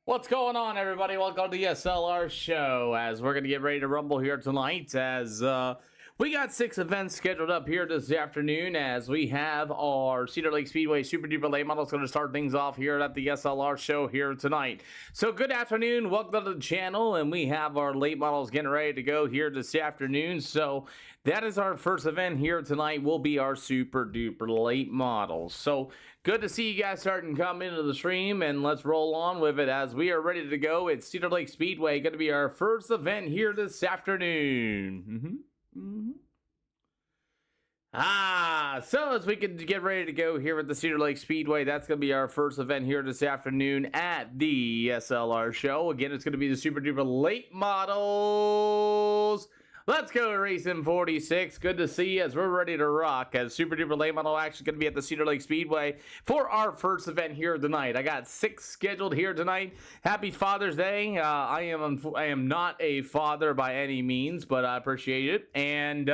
What's going on, everybody? Welcome to the SLR show. As we're going to get ready to rumble here tonight, as we got 6 events scheduled up here this afternoon, as we have our Cedar Lake Speedway Super Duper late models going to start things off here at the SLR show here tonight. So good afternoon, welcome to the channel, and we have our late models getting ready to go here this afternoon. So that is our first event here tonight, will be our Super Duper late models. So good to see you guys starting to come into the stream, and let's roll on with it as we are ready to go. It's Cedar Lake Speedway, going to be our first event here this afternoon. So as we can get ready to go here at the Cedar Lake Speedway, that's going to be our first event here this afternoon at the SLR show. Again, it's going to be the Super Duper late models. Let's go, Racing 46. Good to see you as we're ready to rock. As Super Duper late model actually going to be at the Cedar Lake Speedway for our first event here tonight. I got 6 scheduled here tonight. Happy Father's Day. I am not a father by any means, but I appreciate it. And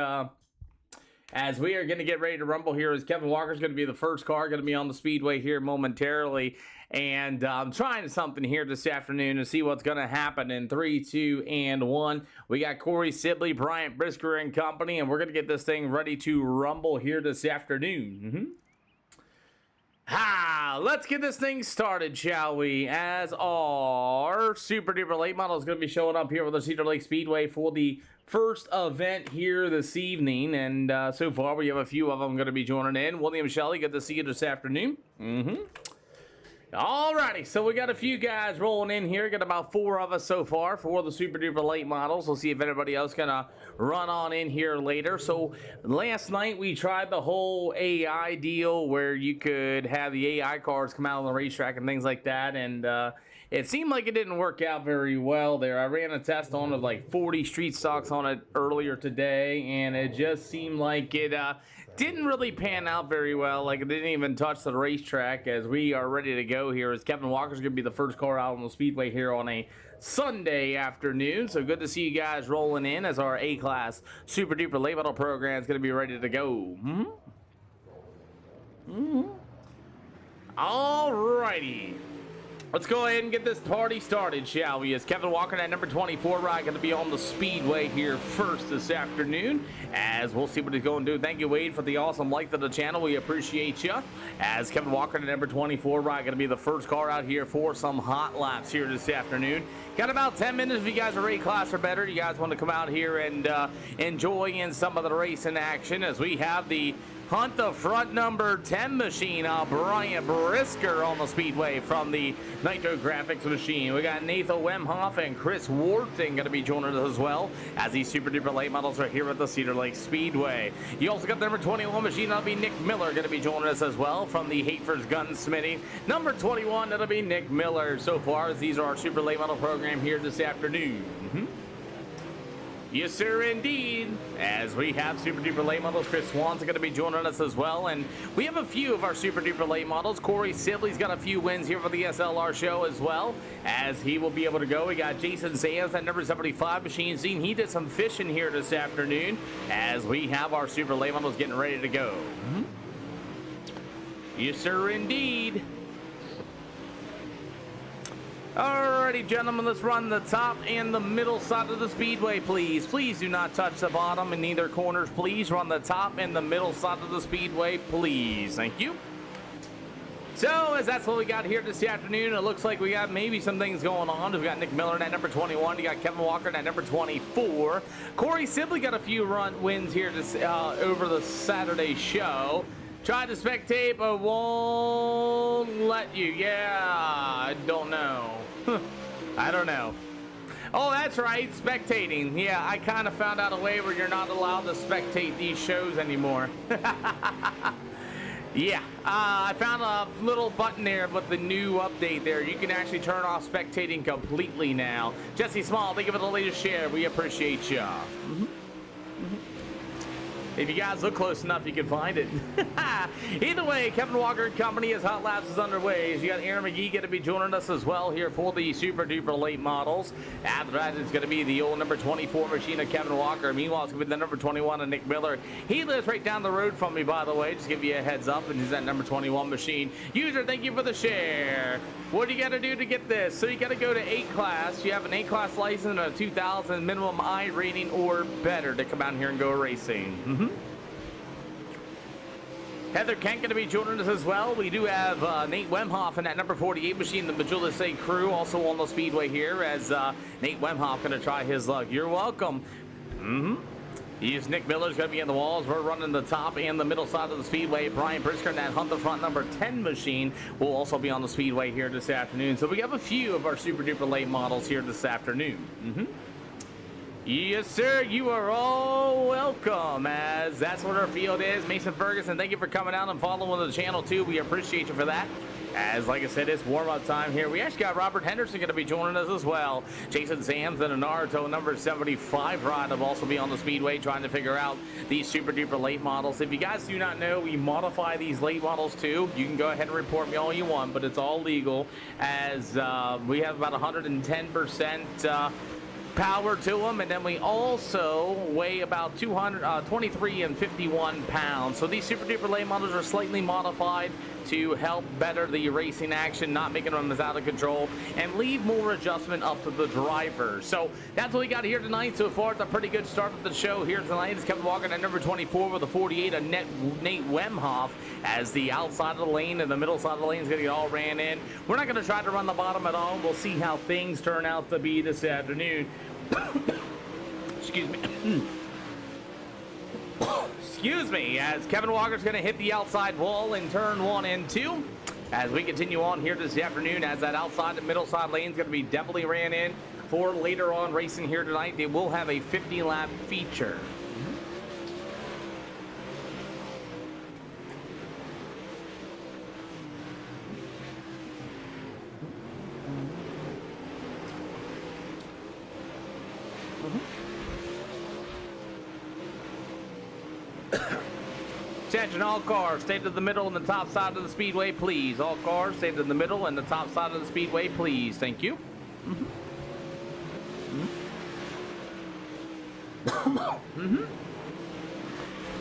as we are going to get ready to rumble here, as Kevin Walker's going to be the first car, going to be on the speedway here momentarily. And I'm trying something here this afternoon to see what's going to happen in 3, 2, and 1. We got Corey Sibley, Bryant Brisker, and company, and we're going to get this thing ready to rumble here this afternoon. Let's get this thing started, shall we? As our Super Duper late model is going to be showing up here with the Cedar Lake Speedway for the first event here this evening. And so far, we have a few of them going to be joining in. William Shelley, good to see you this afternoon. Alrighty, so we got a few guys rolling in here. Got about 4 of us so far for the Super Duper late models. We'll see if anybody else gonna run on in here later. So last night we tried the whole AI deal where you could have the AI cars come out on the racetrack and things like that, and it seemed like it didn't work out very well there. I ran a test on it, like 40 street stocks on it earlier today, and it just seemed like it didn't really pan out very well. Like, it didn't even touch the racetrack. As we are ready to go here, as Kevin Walker's going to be the first car out on the speedway here on a Sunday afternoon. So good to see you guys rolling in as our A-Class Super Duper late model program is going to be ready to go. Alrighty. Let's go ahead and get this party started, shall we? As Kevin Walker at number 24 ride going to be on the speedway here first this afternoon. As we'll see what he's going to do. Thank you, Wade, for the awesome like to the channel. We appreciate you. As Kevin Walker at number 24 ride going to be the first car out here for some hot laps here this afternoon. Got about 10 minutes if you guys are A-Class or better. You guys want to come out here and enjoy in some of the racing action, as we have the Hunt the front number 10 machine, Bryant Brisker on the speedway from the Nitro Graphics machine. We got Nathan Wemhoff and Chris Wharton going to be joining us as well, as these Super Duper late models are here at the Cedar Lake Speedway. You also got the number 21 machine, that'll be Nick Miller going to be joining us as well from the Hafer's Gunsmithing. Number 21, that'll be Nick Miller. So far, as these are our Super late model program here this afternoon. Yes, sir, indeed. As we have Super Duper late models, Chris Swan's going to be joining us as well. And we have a few of our Super Duper late models. Corey Sibley's got a few wins here for the SLR show as well, as he will be able to go. We got Jason Sands, that number 75 machine scene. He did some fishing here this afternoon, as we have our Super late models getting ready to go. Yes, sir, indeed. Alrighty, gentlemen, let's run the top and the middle side of the speedway, please. Please do not touch the bottom in either corners. Please run the top and the middle side of the speedway, please. Thank you. So, as that's what we got here this afternoon, it looks like we got maybe some things going on. We've got Nick Miller at number 21. You got Kevin Walker at number 24. Corey Sibley got a few wins here this, over the Saturday show. Tried to spectate, but won't let you. Yeah, I don't know. I don't know. Oh, that's right, spectating. Yeah, I kind of found out a way where you're not allowed to spectate these shows anymore. Yeah, I found a little button there with the new update there. You can actually turn off spectating completely now. Jesse Small, thank you for the latest share. We appreciate ya. If you guys look close enough, you can find it. Either way, Kevin Walker and company, as Hot Laps is underway. You got Aaron McGee going to be joining us as well here for the super duper late models. After that, it's going to be the old number 24 machine of Kevin Walker. Meanwhile, it's going to be the number 21 of Nick Miller. He lives right down the road from me, by the way. Just give you a heads up, and he's that number 21 machine. User, thank you for the share. What do you got to do to get this? So you got to go to A class. You have an A class license and a 2000 minimum I rating or better to come out here and go racing. Heather Kent going to be joining us as well. We do have Nate Wemhoff in that number 48 machine, the Majula Say crew, also on the speedway here, as Nate Wemhoff going to try his luck. You're welcome. He's Nick Miller's going to be in the walls. We're running the top and the middle side of the speedway. Brian Brisker in that Hunt the Front number 10 machine will also be on the speedway here this afternoon. So we have a few of our super duper late models here this afternoon. Yes, sir. You are all welcome, as that's what our field is. Mason Ferguson, thank you for coming out and following the channel, too. We appreciate you for that. As, like I said, it's warm-up time here. We actually got Robert Henderson going to be joining us as well. Jason Sams and a Naruto number 75 ride will also be on the speedway trying to figure out these super-duper late models. If you guys do not know, we modify these late models, too. You can go ahead and report me all you want, but it's all legal, as we have about 110% power to them, and then we also weigh about 23 and 51 pounds. So these super duper late models are slightly modified to help better the racing action, not making them as out of control, and leave more adjustment up to the driver. So that's what we got here tonight. So far, it's a pretty good start of the show here tonight. It's Kevin Walker at number 24 with a 48 of Nate Wemhoff, as the outside of the lane and the middle side of the lane is going to get all ran in. We're not going to try to run the bottom at all. We'll see how things turn out to be this afternoon. Excuse me. Excuse me, as Kevin Walker's going to hit the outside wall in turn 1 and 2. As we continue on here this afternoon, as that outside and middle side lane is going to be definitely ran in for later on racing here tonight. They will have a 50-lap feature. Attention, all cars, stay to the middle and the top side of the speedway, please. All cars, stay to the middle and the top side of the speedway, please. Thank you.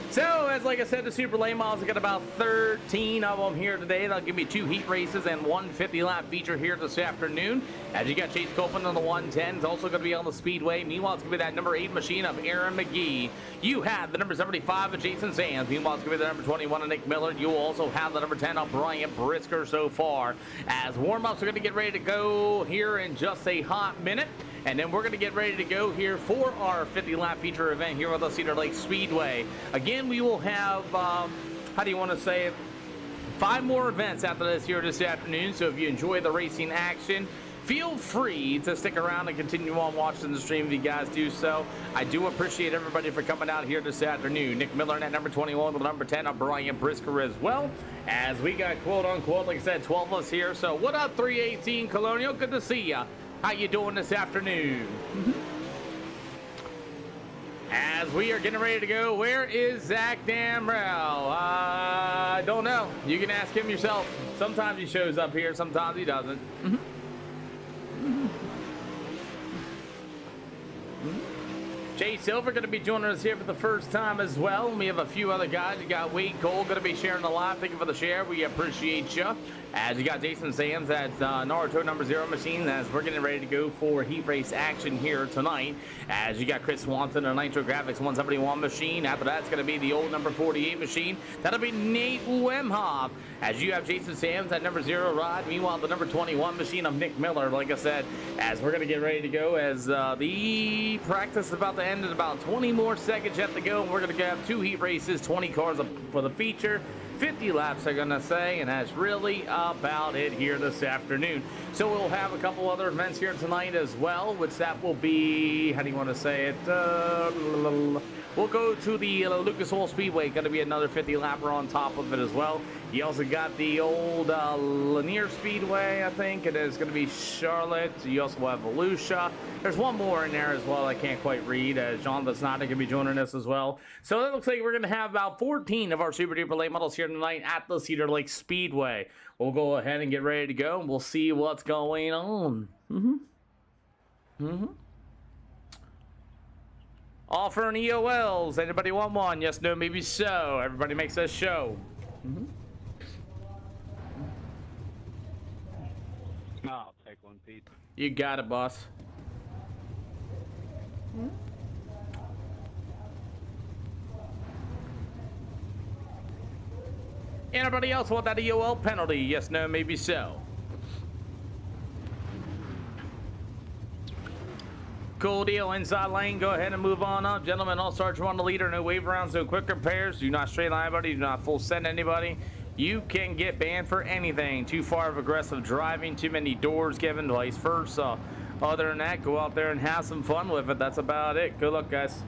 So, as like I said, the super late models, I got about 13 of them here today. That'll give me 2 heat races and 1 50-lap feature here this afternoon. As you got Chase Copeland on the 110, it's also going to be on the speedway. Meanwhile, it's going to be that number 8 machine of Aaron McGee. You have the number 75 of Jason Sands. Meanwhile, it's going to be the number 21 of Nick Miller. You will also have the number 10 of Brian Brisker so far. As warm-ups are going to get ready to go here in just a hot minute. And then we're going to get ready to go here for our 50-lap feature event here at the Cedar Lake Speedway. Again, we will have, how do you want to say it, 5 more events after this here this afternoon. So if you enjoy the racing action, feel free to stick around and continue on watching the stream if you guys do so. I do appreciate everybody for coming out here this afternoon. Nick Miller in at number 21 with number 10 of Brian Brisker as well. As we got quote-unquote, like I said, 12 of us here. So what up, 318 Colonial? Good to see ya. How you doing this afternoon? As we are getting ready to go, where is Zach Damrell? I don't know. You can ask him yourself. Sometimes he shows up here, sometimes he doesn't. Jay Silver going to be joining us here for the first time as well. We have a few other guys. You got Wade Cole going to be sharing the live. Thank you for the share. We appreciate you. As you got Jason Sands at Naruto number 0 machine, as we're getting ready to go for heat race action here tonight. As you got Chris Swanson and Nitro Graphics 171 machine. After that's going to be the old number 48 machine. That'll be Nate Wemhoff. As you have Jason Sands at number 0 rod. Meanwhile, the number 21 machine of Nick Miller. Like I said, as we're going to get ready to go, as the practice is about to end in about 20 more seconds yet to go. And we're going to have 2 heat races, 20 cars for the feature. 50 laps, I'm gonna say, and that's really about it here this afternoon. So we'll have a couple other events here tonight as well, which that will be, how do you want to say it? We'll go to the Lucas Oil Speedway, going to be another 50 lapper on top of it as well. You also got the old Lanier Speedway, I think. It is going to be Charlotte. You also have Volusia. There's one more in there as well I can't quite read. John Vasnada going to be joining us as well. So it looks like we're going to have about 14 of our Super Duper late models here tonight at the Cedar Lake Speedway. We'll go ahead and get ready to go, and we'll see what's going on. Offering EOLs. Anybody want one? Yes, no, maybe so. Everybody makes us show. I'll take one, Pete. You got it, boss. Anybody else want that EOL penalty? Yes, no, maybe so. Cool deal. Inside lane. Go ahead and move on up. Gentlemen, all starts on the leader. No wave rounds, no quick repairs. Do not straight line anybody. Do not full send anybody. You can get banned for anything. Too far of aggressive driving. Too many doors given. Vice versa. Other than that, go out there and have some fun with it. That's about it. Good luck, guys.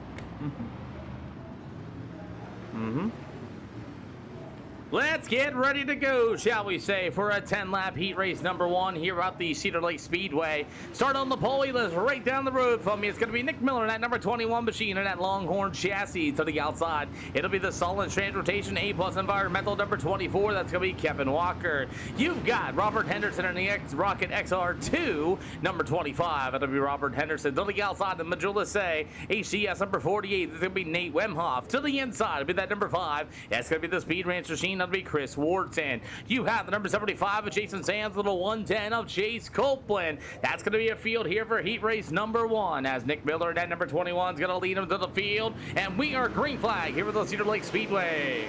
Let's get ready to go, shall we say, for a 10-lap heat race number 1 here at the Cedar Lake Speedway. Start on the pole, let's right down the road from me. It's going to be Nick Miller in that number 21 machine and that Longhorn chassis to the outside. It'll be the solid transportation A+ environmental number 24. That's going to be Kevin Walker. You've got Robert Henderson in the Rocket XR2 number 25. It'll be Robert Henderson to the outside. The Majula Say HCS number 48. It's going to be Nate Wemhoff. To the inside, it'll be that number 5. That's going to be the Speed Ranch machine. That'll be Chris Wharton. You have the number 75 of Jason Sands, little 110 of Chase Copeland. That's going to be a field here for heat race number 1 as Nick Miller at number 21 is going to lead him to the field. And we are green flag here at the Cedar Lake Speedway.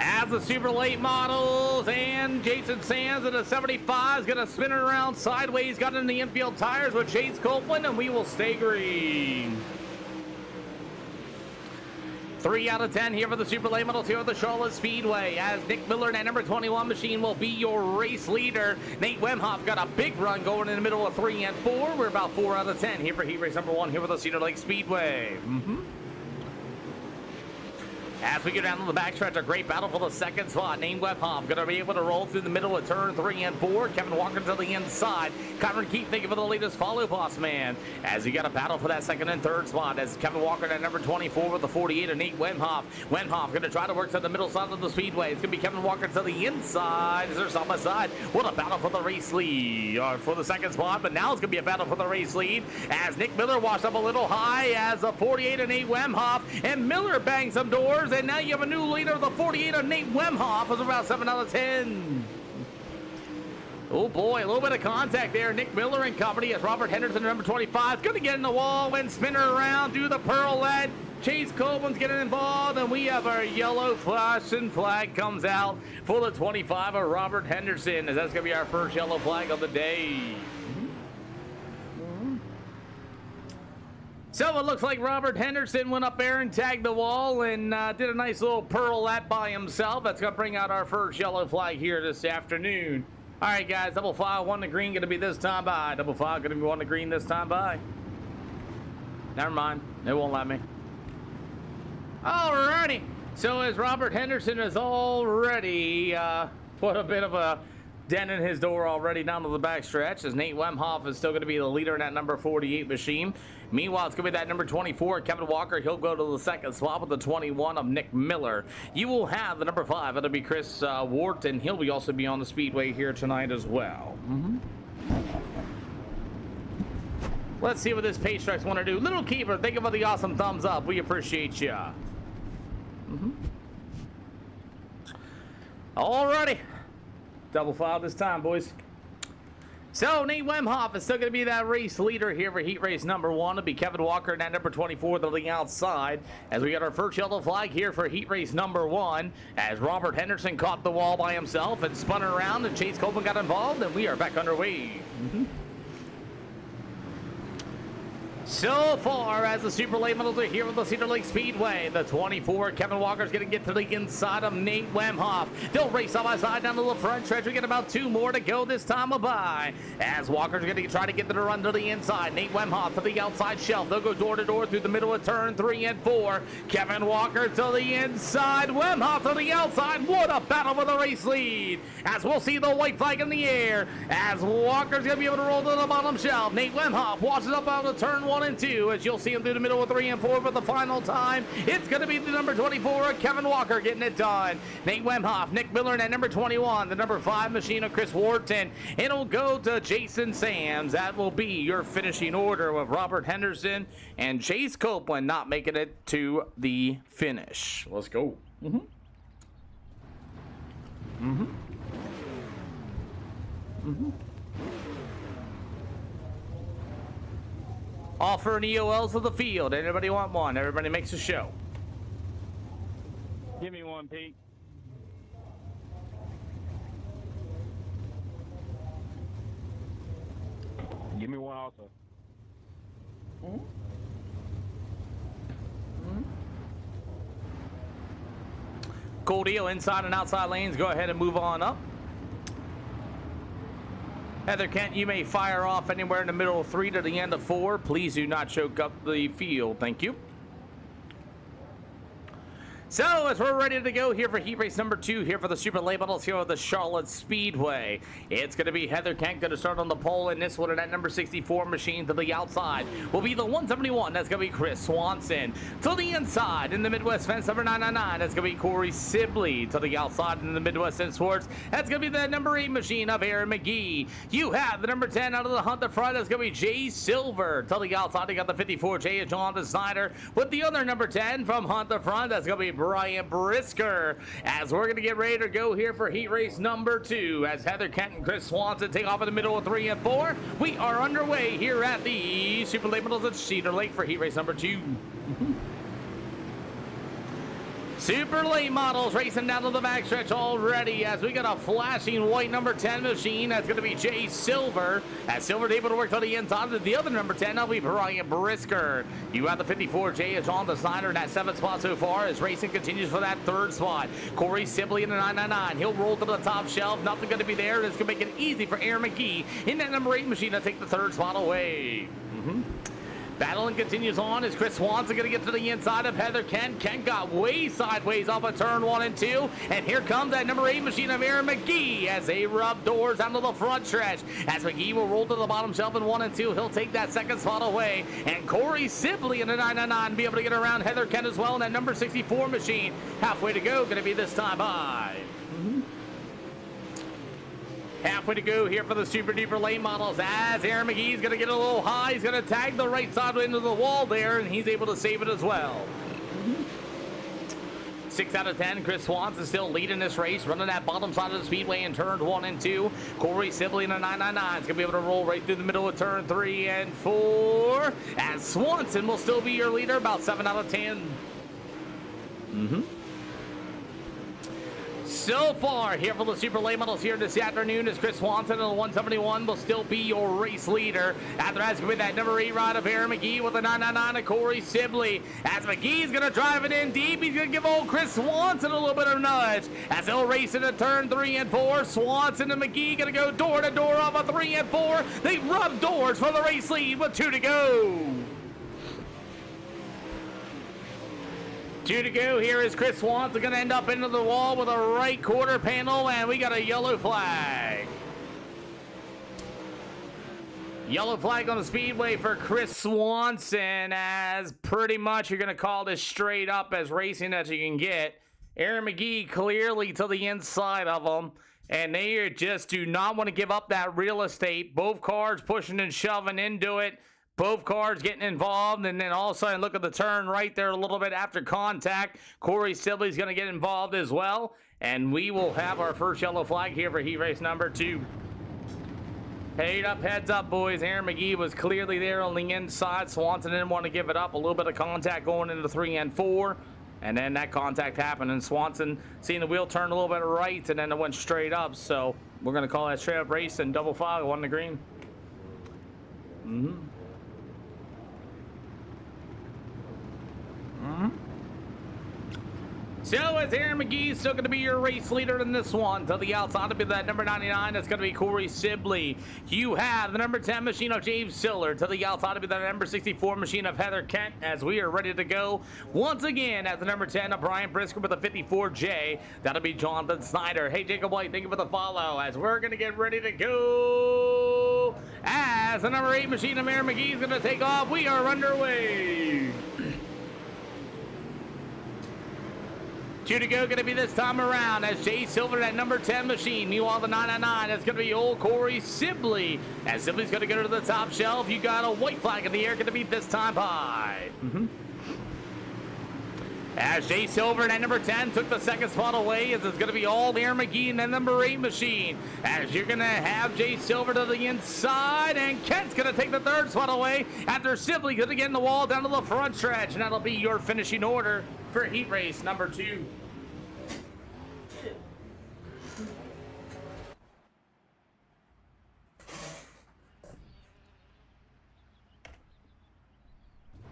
As the super late models and Jason Sands in a 75 is going to spin it around sideways, got in the infield tires with Chase Copeland, and we will stay green. 3 out of 10 here for the super late models here at the Charlotte Speedway as Nick Miller and that number 21 machine will be your race leader. Nate Wemhoff got a big run going in the middle of 3 and 4. We're about 4 out of 10 here for heat race number 1 here for the Cedar Lake Speedway. As we get down to the backstretch, a great battle for the second spot. Nate Wemhoff going to be able to roll through the middle of turn 3 and 4. Kevin Walker to the inside. Cameron Keith thinking for the latest follow boss man. As you got a battle for that second and third spot. As Kevin Walker at number 24 with the 48 and Nate Wemhoff. Wemhoff going to try to work to the middle side of the speedway. It's going to be Kevin Walker to the inside. As they're side by side. What a battle for the race lead for the second spot. But now it's going to be a battle for the race lead. As Nick Miller washed up a little high as the 48 and Nate Wemhoff. And Miller bangs some doors. And now you have a new leader, the 48 of Nate Wemhoff, is about 7 out of 10. Oh boy, a little bit of contact there. Nick Miller and company as Robert Henderson, number 25, going to get in the wall and spin her around, do the pirouette. Chase Copeland's getting involved, and we have our yellow flashing flag comes out for the 25 of Robert Henderson, as that's going to be our first yellow flag of the day. So it looks like Robert Henderson went up there and tagged the wall and did a nice little pirouette by himself. That's going to bring out our first yellow flag here this afternoon. All right, guys, double file, 1 to green, going to be this time by. Double file, going to be 1 to green this time by. Never mind. It won't let me. All righty. So as Robert Henderson has already put a bit of a dent in his door already down to the back stretch, as Nate Wemhoff is still going to be the leader in that number 48 machine. Meanwhile, it's going to be that number 24, Kevin Walker. He'll go to the second spot with the 21 of Nick Miller. You will have the number 5. It'll be Chris Wharton. He'll also be on the speedway here tonight as well. Let's see what this page strikes want to do. Little Keeper, thank you for the awesome thumbs up. We appreciate you. Alrighty. Double file this time, boys. So Nate Wemhoff is still going to be that race leader here for heat race number 1. It'll be Kevin Walker and at number 24 to the outside as we got our first yellow flag here for heat race number 1 as Robert Henderson caught the wall by himself and spun around and Chase Copeland got involved and we are back underway. So far, as the Super Late Models are here with the Cedar Lake Speedway, the 24, Kevin Walker's going to get to the inside of Nate Wemhoff. They'll race side by side down to the front stretch. We get about 2 more to go this time by. As Walker's going to try to get the run to the inside. Nate Wemhoff to the outside shelf. They'll go door to door through the middle of turn 3 and 4. Kevin Walker to the inside. Wemhoff to the outside. What a battle for the race lead. As we'll see the white flag in the air. As Walker's going to be able to roll to the bottom shelf. Nate Wemhoff washes up out of turn 1 and 2 as you'll see him through the middle of 3 and 4 for the final time. It's going to be the number 24, Kevin Walker, getting it done. Nate Wemhoff, Nick Miller, and at number 21, the number 5 machine of Chris Wharton. It'll go to Jason Sams. That will be your finishing order with Robert Henderson and Chase Copeland not making it to the finish. Let's go. Offering EOLs of the field. Anybody want one? Everybody makes a show. Give me one, Pete. Give me one also. Cool deal. Inside and outside lanes. Go ahead and move on up. Heather Kent, you may fire off anywhere in the middle of 3 to the end of 4. Please do not choke up the field. Thank you. So, as we're ready to go here for heat race number 2, here for the Super Late Models here at the Charlotte Speedway, it's going to be Heather Kent going to start on the pole in this one, and that number 64 machine to the outside will be the 171. That's going to be Chris Swanson. To the inside in the Midwest fence, number 999, that's going to be Corey Sibley. To the outside in the Midwest and Sports, that's going to be the number 8 machine of Aaron McGee. You have the number 10 out of the Hunt the front, that's going to be Jay Silver. To the outside, you got the 54, Jay Jonathan Snyder. With the other number 10 from Hunt the front, that's going to be Brian Brisker. As we're going to get ready to go here for heat race number 2, as Heather Kent and Chris Swanson take off in the middle of 3 and 4, we are underway here at the Super Late Models at Cedar Lake for heat race number 2. Super Late Models racing down to the backstretch already as we got a flashing white number 10 machine. That's going to be Jay Silver. As Silver's able to work to the inside of the other number 10, that'll be Brian Brisker. You have the 54, Jay is on the Snyder in that 7th spot so far as racing continues for that 3rd spot. Corey Sibley in the 999. He'll roll to the top shelf. Nothing going to be there. It's going to make it easy for Aaron McGee in that number 8 machine to take the 3rd spot away. Battling continues on as Chris Swanson going to get to the inside of Heather Kent. Kent got way sideways off of turn 1 and 2. And here comes that number 8 machine of Aaron McGee as they rub doors down to the front stretch. As McGee will roll to the bottom shelf in 1 and 2. He'll take that 2nd spot away. And Corey Sibley in the 999 be able to get around Heather Kent as well in that number 64 machine. Halfway to go, going to be this time by. Halfway to go here for the Super Duper Late Models as Aaron McGee's going to get a little high. He's going to tag the right side into the wall there, and he's able to save it as well. 6 out of 10. Chris Swanson still leading this race, running that bottom side of the speedway in turns 1 and 2. Corey Sibley in the 999 is going to be able to roll right through the middle of turn 3 and 4. As Swanson will still be your leader, about 7 out of 10. So far, here for the Super Late Models here this afternoon is Chris Swanson, and the 171 will still be your race leader. After that's going to be that number 8 ride of Aaron McGee with the 999 of Corey Sibley. As McGee's going to drive it in deep, he's going to give old Chris Swanson a little bit of a nudge. As they'll race into turn 3 and 4, Swanson and McGee going to go door to door off of 3 and 4. They rub doors for the race lead with 2 to go. 2 to go. Here is Chris Swanson going to end up into the wall with a right quarter panel, and we got a yellow flag. Yellow flag on the speedway for Chris Swanson, as pretty much you're going to call this straight up as racing as you can get. Aaron McGee clearly to the inside of him, and they just do not want to give up that real estate. Both cars pushing and shoving into it. Both cars getting involved, and then all of a sudden, look at the turn right there a little bit after contact. Corey Sibley's going to get involved as well, and we will have our first yellow flag here for heat race number 2. Heads up, boys. Aaron McGee was clearly there on the inside. Swanson didn't want to give it up. A little bit of contact going into 3 and 4. And then that contact happened, and Swanson seeing the wheel turn a little bit right, and then it went straight up. So we're going to call that straight up race and double fog on the green. So it's Aaron McGee still going to be your race leader in this one. To the outside to be that number 99. That's going to be Corey Sibley. You have the number 10 machine of James Siller. To the outside to be the number 64 machine of Heather Kent, as we are ready to go once again at the number 10 of Brian Brisker with a 54J. That'll be Jonathan Snyder. Hey, Jacob White, thank you for the follow as we're going to get ready to go. As the number 8 machine of Aaron McGee is going to take off, we are underway. 2 to go, going to be this time around as Jay Silver at number 10 machine. Meanwhile, the 999 is going to be old Corey Sibley. As Sibley's going to go to the top shelf. You got a white flag in the air, going to be this time high. As Jay Silver at number 10 took the second spot away, as it's going to be all Aaron McGee and the number 8 machine. As you're going to have Jay Silver to the inside, and Kent's going to take the third spot away after Sibley going to get in the wall down to the front stretch, and that'll be your finishing order for heat race number 2.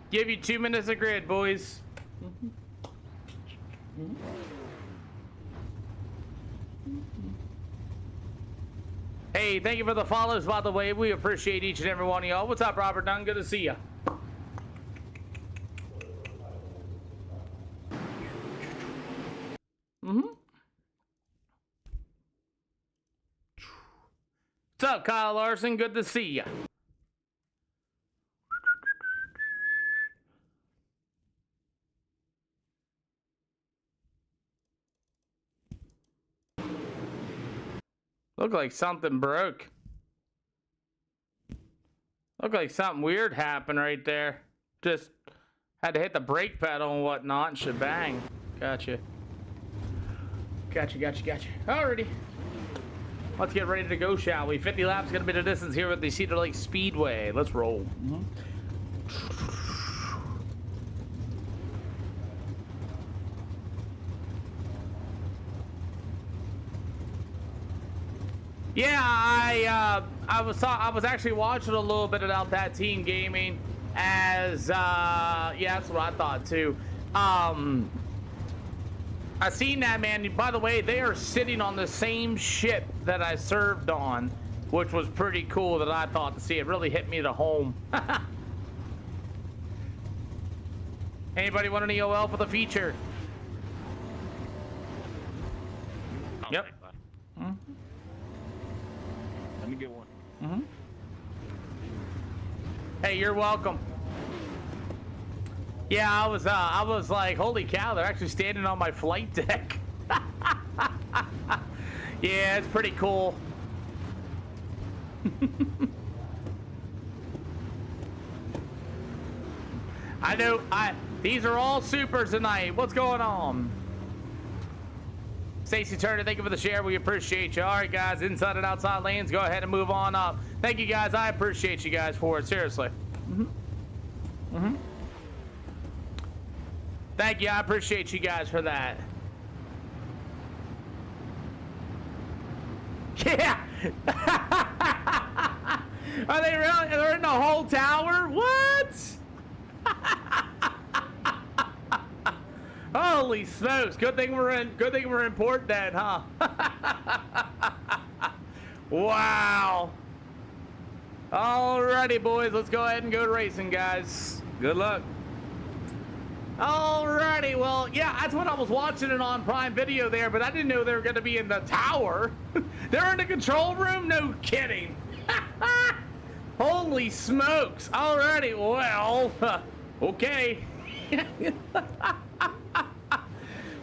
Give you 2 minutes of grid, boys. Hey, thank you for the follows, by the way. We appreciate each and every one of y'all. What's up, Robert Dunn? Good to see you. What's up, Kyle Larson? Good to see you. Looked like something broke. Looked like something weird happened right there. Just had to hit the brake pedal and whatnot and shebang. Gotcha. Alrighty. Let's get ready to go, shall we? 50 laps going to be the distance here at the Cedar Lake Speedway. Let's roll. Yeah, I was actually watching a little bit about that team gaming as yeah, that's what I thought too. I seen that, man. By the way, they are sitting on the same ship that I served on, which was pretty cool that I thought to see. It really hit me to home. Anybody want an EOL for the feature? Yep. Let me get one. Hey, you're welcome. Yeah, I was like, holy cow, they're actually standing on my flight deck. Yeah, it's pretty cool. I know, these are all supers tonight. What's going on? Stacy Turner, thank you for the share. We appreciate you. All right, guys, inside and outside lanes, go ahead and move on up. Thank you, guys. I appreciate you guys for it. Seriously. Thank you. I appreciate you guys for that. Yeah. Are they really? They're in the whole tower? What? Holy smokes! Good thing we're in port then, huh? Wow. Alrighty, boys. Let's go ahead and go racing, guys. Good luck. Alrighty, well, yeah, that's what I was watching it on Prime Video there, but I didn't know they were going to be in the tower. They're in the control room? No kidding. Holy smokes. Alrighty, well, okay.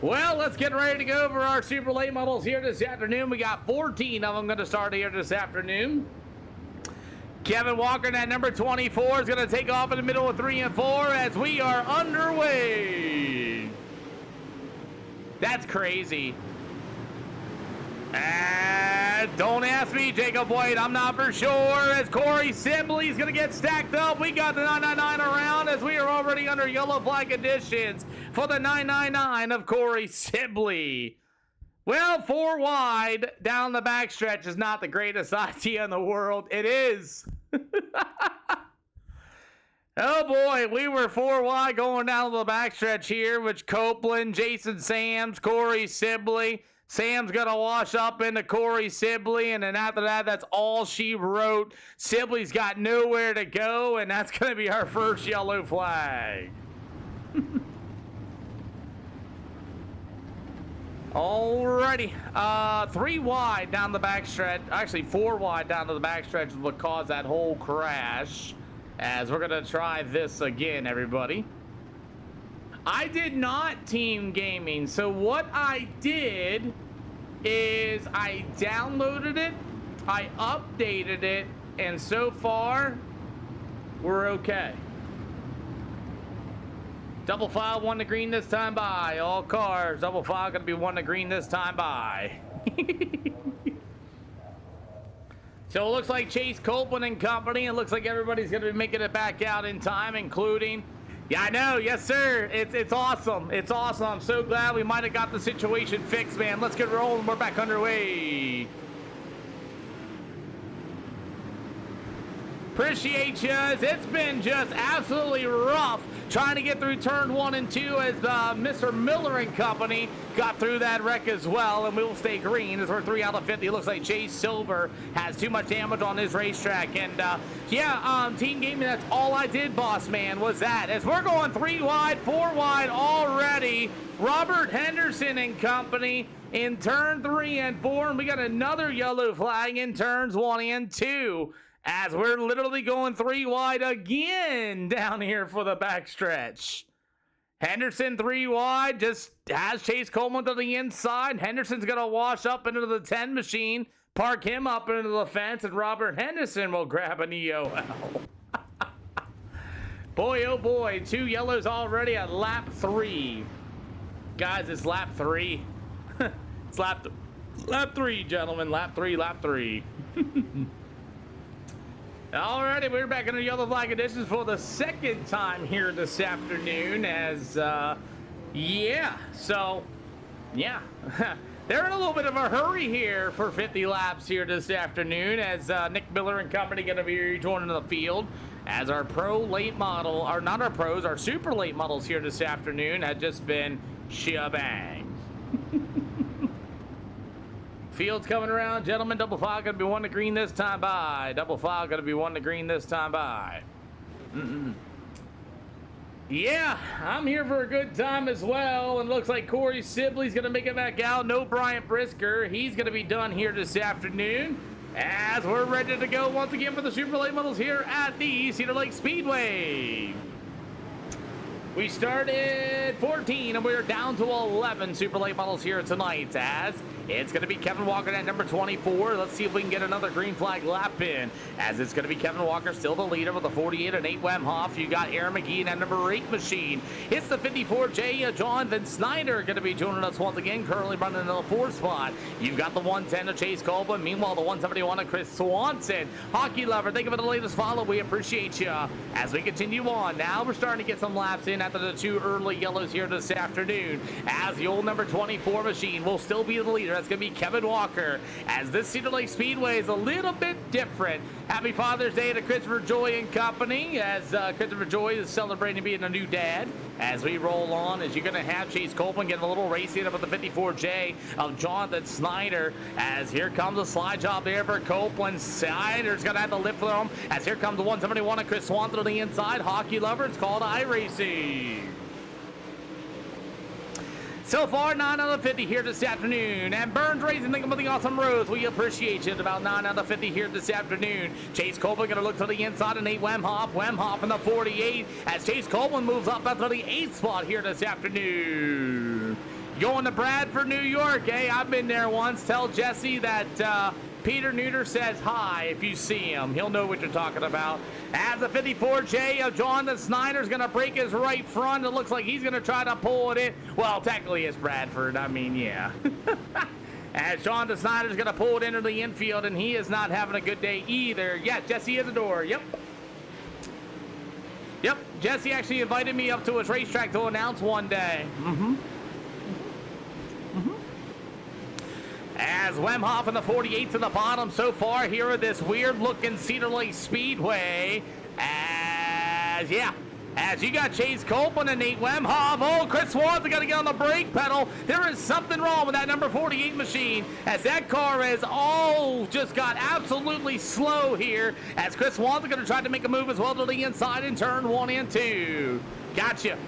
Well, let's get ready to go over our super late models here this afternoon. We got 14 of them going to start here this afternoon. Kevin Walker at number 24 is going to take off in the middle of 3 and 4 as we are underway. That's crazy. As Don't ask me, Jacob White. I'm not for sure. As Corey Sibley's going to get stacked up. We got the 999 around as we are already under yellow flag conditions for the 999 of Corey Sibley. Well, 4 wide down the backstretch is not the greatest idea in the world. It is. Oh boy, we were 4 wide going down the backstretch here, which Copeland, Jason Sams, Corey Sibley. Sam's gonna wash up into Corey Sibley, and then after that, that's all she wrote. Sibley's got nowhere to go, and that's gonna be our first yellow flag. Alrighty, 3 wide down the backstretch. Actually, 4 wide down to the backstretch is what caused that whole crash. As we're gonna try this again, everybody. I did not team gaming, so what I did is I downloaded it, I updated it, and so far we're okay. Double file 1 to green this time by. All cars, double file gonna be 1 to green this time by. So it looks like Chase Copeland and company. It looks like everybody's gonna be making it back out in time, including, yeah, I know, yes sir. It's awesome. It's awesome. I'm so glad we might have got the situation fixed, man. Let's get rolling. We're back underway. Appreciate you. It's been just absolutely rough trying to get through turn 1 and 2 as Mr. Miller and company got through that wreck as well, and we will stay green as we're 3 out of 50. It looks like Chase Silver has too much damage on his racetrack, and team gaming, that's all I did, boss man, was that. As we're going 3 wide, 4 wide already, Robert Henderson and company in turn 3 and 4, and we got another yellow flag in turns 1 and 2. As we're literally going 3 wide again down here for the backstretch. Henderson 3 wide, just has Chase Coleman to the inside. Henderson's going to wash up into the 10 machine, park him up into the fence, and Robert Henderson will grab an EOL. Boy, oh boy, 2 yellows already at lap 3. Guys, it's lap 3. It's lap 3, gentlemen. Lap 3, lap 3. Alrighty, we're back in the yellow flag conditions for the 2nd time here this afternoon as, they're in a little bit of a hurry here for 50 laps here this afternoon as Nick Miller and company going to be rejoining the field as our pro late model, or not our pros, our super late models here this afternoon had just been shebang. Field's coming around, gentlemen. Double file gonna be 1 to green this time by. Double file gonna be 1 to green this time by. Yeah, I'm here for a good time as well. And looks like Corey Sibley's gonna make it back out. No Bryant Brisker. He's gonna be done here this afternoon. As we're ready to go once again for the super late models here at the Cedar Lake Speedway. We started 14 and we're down to 11 super late models here tonight as it's going to be Kevin Walker at number 24. Let's see if we can get another green flag lap in as it's going to be Kevin Walker still the leader with a 48 and 8 Wemhoff. You got Aaron McGee at number 8 machine. It's the 54J Jonathan Snyder going to be joining us once again, currently running in the 4th spot. You've got the 110 of Chase Copeland. Meanwhile, the 171 of Chris Swanson. Hockey lover, thank you for the latest follow. We appreciate you. As we continue on, now we're starting to get some laps in after the 2 early yellows here this afternoon as the old number 24 machine will still be the leader. That's going to be Kevin Walker as this Cedar Lake Speedway is a little bit different. Happy Father's Day to Christopher Joy and company as Christopher Joy is celebrating being a new dad. As we roll on, as you're going to have Chase Copeland getting a little racing up with the 54J of Jonathan Snyder as here comes a slide job there for Copeland. Snyder's going to have to lift for him as here comes the 171 of Chris Swanson on the inside. Hockey lover, it's called iRacing. So far, 9 out of 50 here this afternoon. And Burns Racing, thinking about the awesome roads. We appreciate it. About 9 out of 50 here this afternoon. Chase Copeland going to look to the inside and 8 Wemhoff. Wemhoff in the 48 as Chase Copeland moves up after the 8th spot here this afternoon. Going to Bradford, New York. Hey, I've been there once. Tell Jesse that Peter Neuter says hi if you see him. He'll know what you're talking about. As the 54J of Jonathan Snyder's going to break his right front. It looks like he's going to try to pull it in. Well, technically it's Bradford. I mean, yeah. As Sean Snyder's going to pull it into the infield, and he is not having a good day either. Yeah, Jesse Isidore. Yep. Yep, Jesse actually invited me up to his racetrack to announce one day. As Wemhoff in the 48 to the bottom so far here at this weird-looking Cedar Lake Speedway. As you got Chase Copeland and Nate Wemhoff. Oh, Chris Swanson got to get on the brake pedal. There is something wrong with that number 48 machine, as that car has just got absolutely slow here, as Chris Swanson going to try to make a move as well to the inside in turn 1 and 2. Gotcha.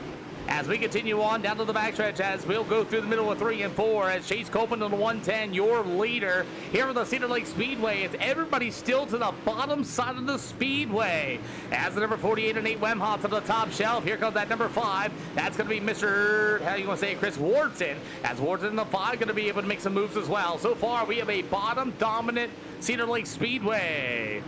As we continue on down to the backstretch, as we'll go through the middle of 3 and 4, as Chase Copeland on the 110, your leader here at the Cedar Lake Speedway. It's everybody still to the bottom side of the speedway. As the number 48 and 8 Wemhoff to the top shelf. Here comes that number 5. That's going to be Mr. How do you want to say it? Chris Wharton. As Wharton in the 5 going to be able to make some moves as well. So far, we have a bottom dominant Cedar Lake Speedway.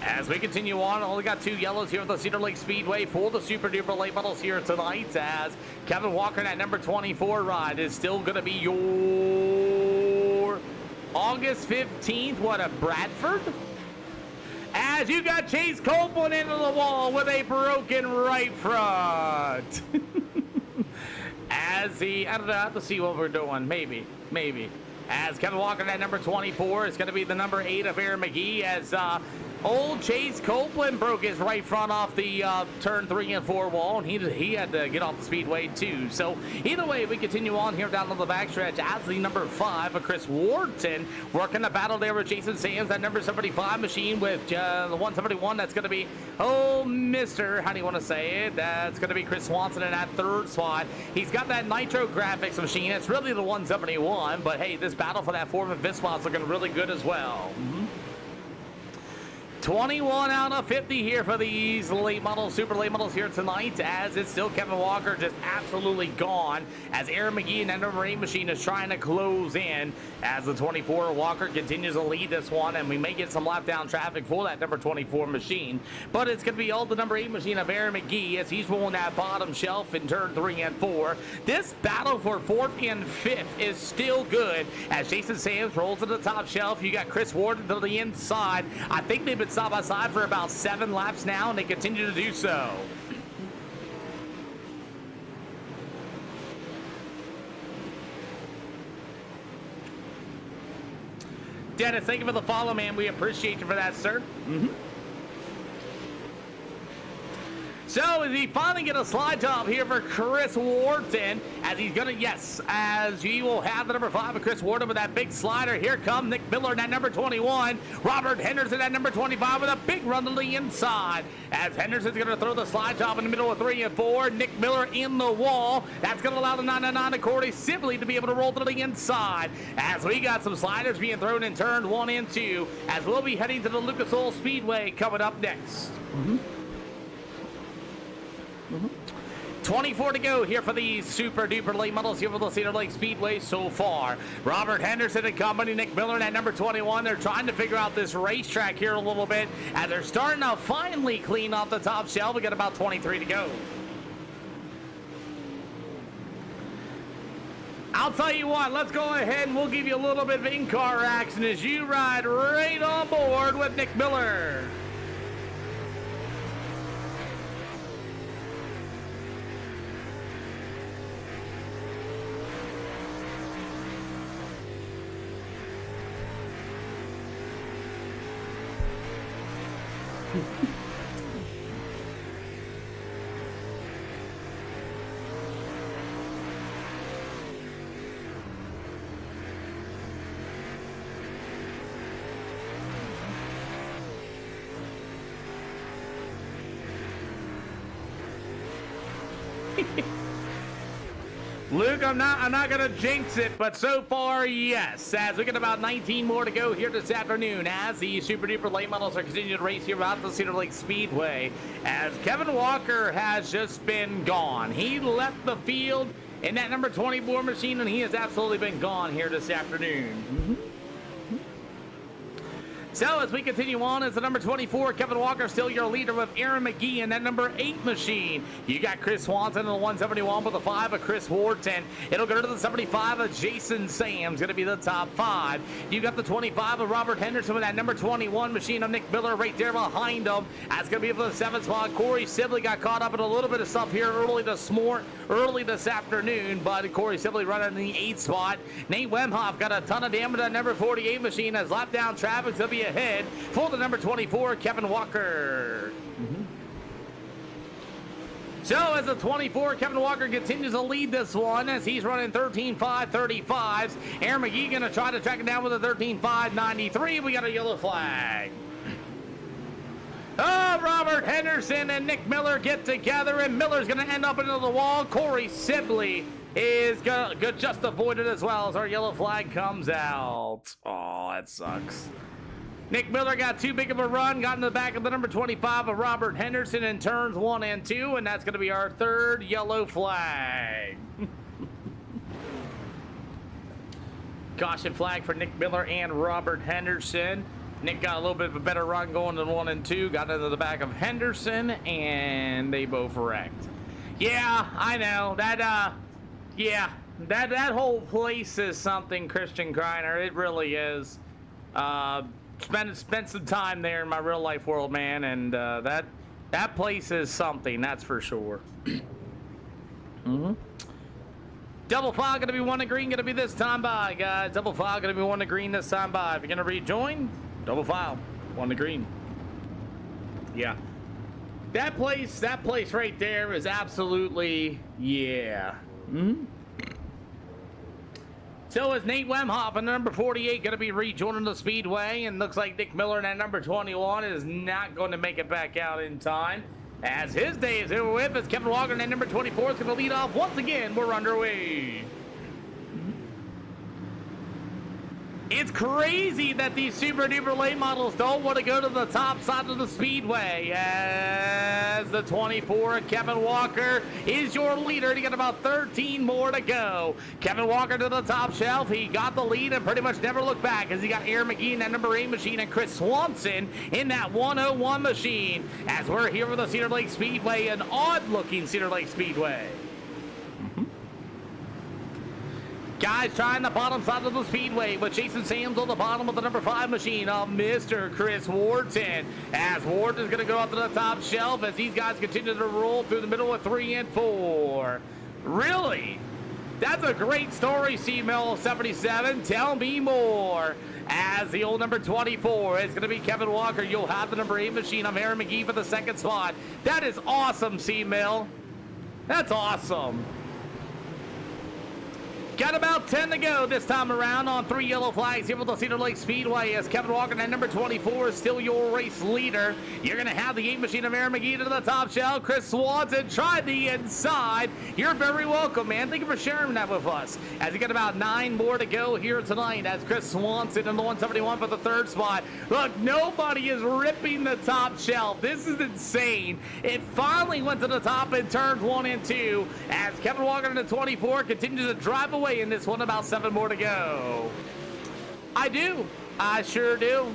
As we continue on, only got 2 yellows here at the Cedar Lake Speedway for the Super Duper late models here tonight, as Kevin Walker in that number 24 ride is still going to be your August 15th. What, a Bradford? As you got Chase Copeland into the wall with a broken right front. As I don't know, I have to see what we're doing. Maybe. As Kevin Walker in that number 24 is going to be the number 8 of Aaron McGee, as old Chase Copeland broke his right front off the turn 3 and 4 wall, and he had to get off the speedway too. So either way, we continue on here down to the backstretch as the number 5 of Chris Wharton working the battle there with Jason Sands, that number 75 machine with the 171. That's going to be, Mr. How do you want to say it? That's going to be Chris Swanson in that 3rd spot. He's got that Nitro Graphics machine. It's really the 171, but hey, this battle for that 4th and 5th spot is looking really good as well. 21 out of 50 here for these late models, super late models here tonight, as it's still Kevin Walker just absolutely gone, as Aaron McGee and that number 8 machine is trying to close in, as the 24 Walker continues to lead this one, and we may get some lap down traffic for that number 24 machine, but it's going to be all the number 8 machine of Aaron McGee as he's rolling that bottom shelf in turn 3 and 4. This battle for 4th and 5th is still good, as Jason Sands rolls to the top shelf. You got Chris Ward to the inside. I think they've been side by side for about 7 laps now, and they continue to do so. Dennis, thank you for the follow, man. We appreciate you for that, sir. So as he finally get a slide job here for Chris Wharton, as he's gonna, as he will have the number 5 of Chris Wharton with that big slider. Here comes Nick Miller in that number 21. Robert Henderson at number 25 with a big run to the inside. As Henderson's gonna throw the slide job in the middle of 3 and 4. Nick Miller in the wall. That's gonna allow the 999 to Corey Sibley to be able to roll to the inside. As we got some sliders being thrown in turn 1 and 2, as we'll be heading to the Lucas Oil Speedway coming up next. 24 to go here for these super duper late models here for the Cedar Lake Speedway so far. Robert Henderson and company, Nick Miller at number 21. They're trying to figure out this racetrack here a little bit, and they're starting to finally clean off the top shelf. We got about 23 to go. I'll tell you what, let's go ahead and we'll give you a little bit of in-car action as you ride right on board with Nick Miller. Luke, I'm not gonna jinx it, but so far, yes. As we get about 19 more to go here this afternoon, as the super duper late models are continuing to race here out the Cedar Lake Speedway, as Kevin Walker has just been gone. He left the field in that number 24 machine, and he has absolutely been gone here this afternoon. So as we continue on, as the number 24, Kevin Walker, still your leader with Aaron McGee in that number 8 machine. You got Chris Swanson in the 171 with the 5 of Chris Wharton. It'll go to the 75 of Jason Sam's, going to be the top 5. You got the 25 of Robert Henderson with that number 21 machine of Nick Miller right there behind him. That's going to be for the 7th spot. Corey Sibley got caught up in a little bit of stuff here early this afternoon, but Corey Sibley running in the 8th spot. Nate Wemhoff got a ton of damage on number 48 machine as lap down traffic to be ahead for the number 24, Kevin Walker. So as the 24, Kevin Walker continues to lead this one as he's running 13.535s. Aaron McGee going to try to track it down with a 13.593. We got a yellow flag. Oh, Robert Henderson and Nick Miller get together, and Miller's going to end up into the wall. Corey Sibley is going to just avoid it as well as our yellow flag comes out. Oh, that sucks. Nick Miller got too big of a run, got in the back of the number 25 of Robert Henderson in turns 1 and 2, and that's going to be our 3rd yellow flag. Caution flag for Nick Miller and Robert Henderson. Nick got a little bit of a better run going than 1 and 2, got into the back of Henderson, and they both wrecked. Yeah, I know. That whole place is something, Christian Kreiner. It really is. Spent some time there in my real life world, man, and that place is something, that's for sure. Double file gonna be 1 to green, gonna be this time by, guys. Double file gonna be 1 to green this time by. If you're gonna rejoin, double file 1 to green. Yeah, that place right there is absolutely, yeah. So is Nate Wemhoff and number 48 going to be rejoining the speedway, and looks like Nick Miller and that number 21 is not going to make it back out in time. As his day is over with, as Kevin Walker and that number 24 is going to lead off once again. We're underway. It's crazy that these super duper late models don't want to go to the top side of the speedway, as the 24, Kevin Walker, is your leader. He got about 13 more to go. Kevin Walker to the top shelf. He got the lead and pretty much never looked back, as he got Aaron McGee in that number 8 machine and Chris Swanson in that 101 machine, as we're here for the Cedar Lake Speedway, an odd looking Cedar Lake Speedway. Guys trying the bottom side of the speedway with Jason Sams on the bottom of the number 5 machine of Mr. Chris Wharton. As Wharton is going to go up to the top shelf as these guys continue to roll through the middle of 3 and 4. Really? That's a great story, C-Mill77. Tell me more. As the old number 24 is going to be Kevin Walker. You'll have the number 8 machine of Aaron McGee for the 2nd spot. That is awesome, C-Mill. That's awesome. Got about 10 to go this time around on 3 yellow flags here for the Cedar Lake Speedway, as Kevin Walker at number 24 is still your race leader. You're going to have the 8 machine of Aaron McGee to the top shelf. Chris Swanson tried the inside. You're very welcome, man. Thank you for sharing that with us. As you got about 9 more to go here tonight, as Chris Swanson in the 171 for the 3rd spot. Look, nobody is ripping the top shelf. This is insane. It finally went to the top in turns 1 and 2, as Kevin Walker in the 24 continues to drive away in this one. About 7 more to go. I do. I sure do.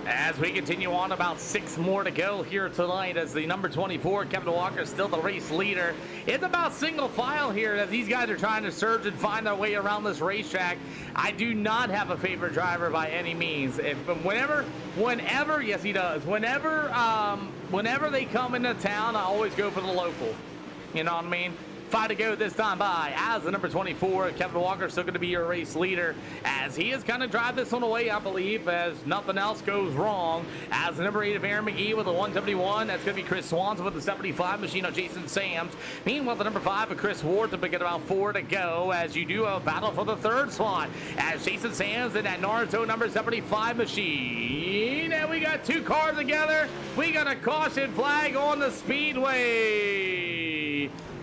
As we continue on, about 6 more to go here tonight, as the number 24, Kevin Walker, is still the race leader. It's about single file here as these guys are trying to surge and find their way around this racetrack. I do not have a favorite driver by any means. Whenever, yes he does. Whenever they come into town, I always go for the local. You know what I mean? 5 to go this time by, as the number 24, Kevin Walker, still going to be your race leader, as he is going to drive this one away, I believe, as nothing else goes wrong. As the number 8 of Aaron McGee with the 171, that's going to be Chris Swanson with the 75 machine of Jason Sams. Meanwhile, the number 5 of Chris Ward to pick it about 4 to go, as you do have a battle for the 3rd spot, as Jason Sams in that Naruto number 75 machine. And we got 2 cars together. We got a caution flag on the speedway.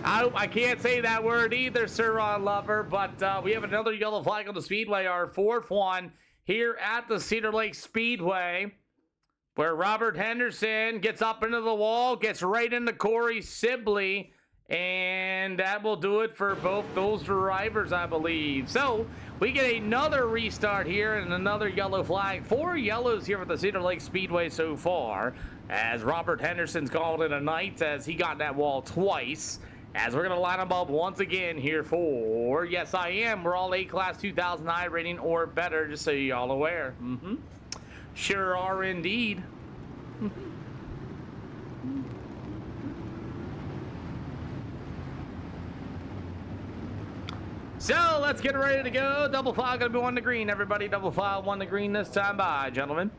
I can't say that word either, Sir Ron Lover, but we have another yellow flag on the speedway, our 4th one here at the Cedar Lake Speedway, where Robert Henderson gets up into the wall, gets right into Corey Sibley, And that will do it for both those drivers, I believe. So we get another restart here and another yellow flag. 4 yellows here at the Cedar Lake Speedway so far, as Robert Henderson's called it a night as he got that wall twice. As we're going to line them up once again here for, yes, I am. We're all A-Class 2000 iRating or better, just so y'all aware. Sure are indeed. So let's get ready to go. Double file gonna be 1 to green, everybody. Double file 1 to green this time. Bye, gentlemen.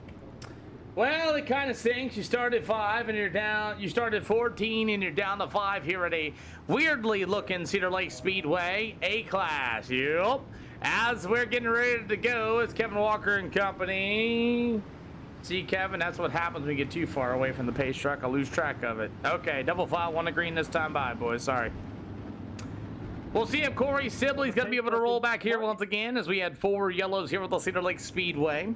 Well, it kind of stinks. You started 5 and you're down. You started 14 and you're down to 5 here at a weirdly looking Cedar Lake Speedway A-Class. Yep. As we're getting ready to go, it's Kevin Walker and company. See, Kevin, that's what happens when you get too far away from the pace truck. I lose track of it. Okay, double file 1 to green this time. Bye, boys. Sorry. We'll see if Corey Sibley's going to be able to roll back here once again, as we had 4 yellows here with the Cedar Lake Speedway.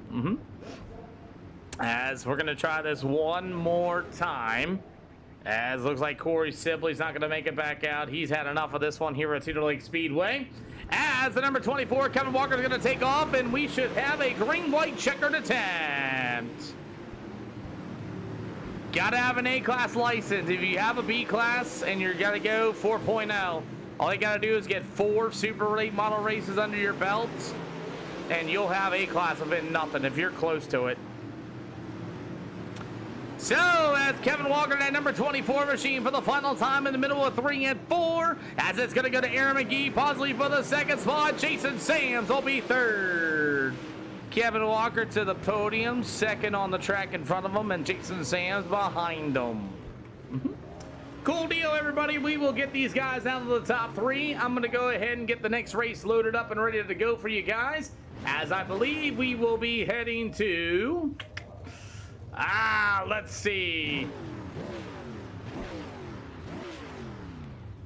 As we're going to try this one more time. As looks like Corey Sibley's not going to make it back out. He's had enough of this one here at Cedar Lake Speedway. As the number 24, Kevin Walker, is going to take off, and we should have a green-white checkered attempt. Gotta have an A-Class license. If you have a B-Class and you're going to go 4.0, all you gotta do is get 4 Super Late model races under your belt, and you'll have A-Class event nothing if you're close to it. So, as Kevin Walker, that number 24 machine for the final time in the middle of 3 and 4, as it's gonna go to Aaron McGee, possibly for the 2nd spot. Jason Sams will be 3rd. Kevin Walker to the podium, 2nd on the track in front of him, and Jason Sams behind him. Cool deal, everybody. We will get these guys down to the top 3. I'm going to go ahead and get the next race loaded up and ready to go for you guys, as I believe we will be heading to... let's see.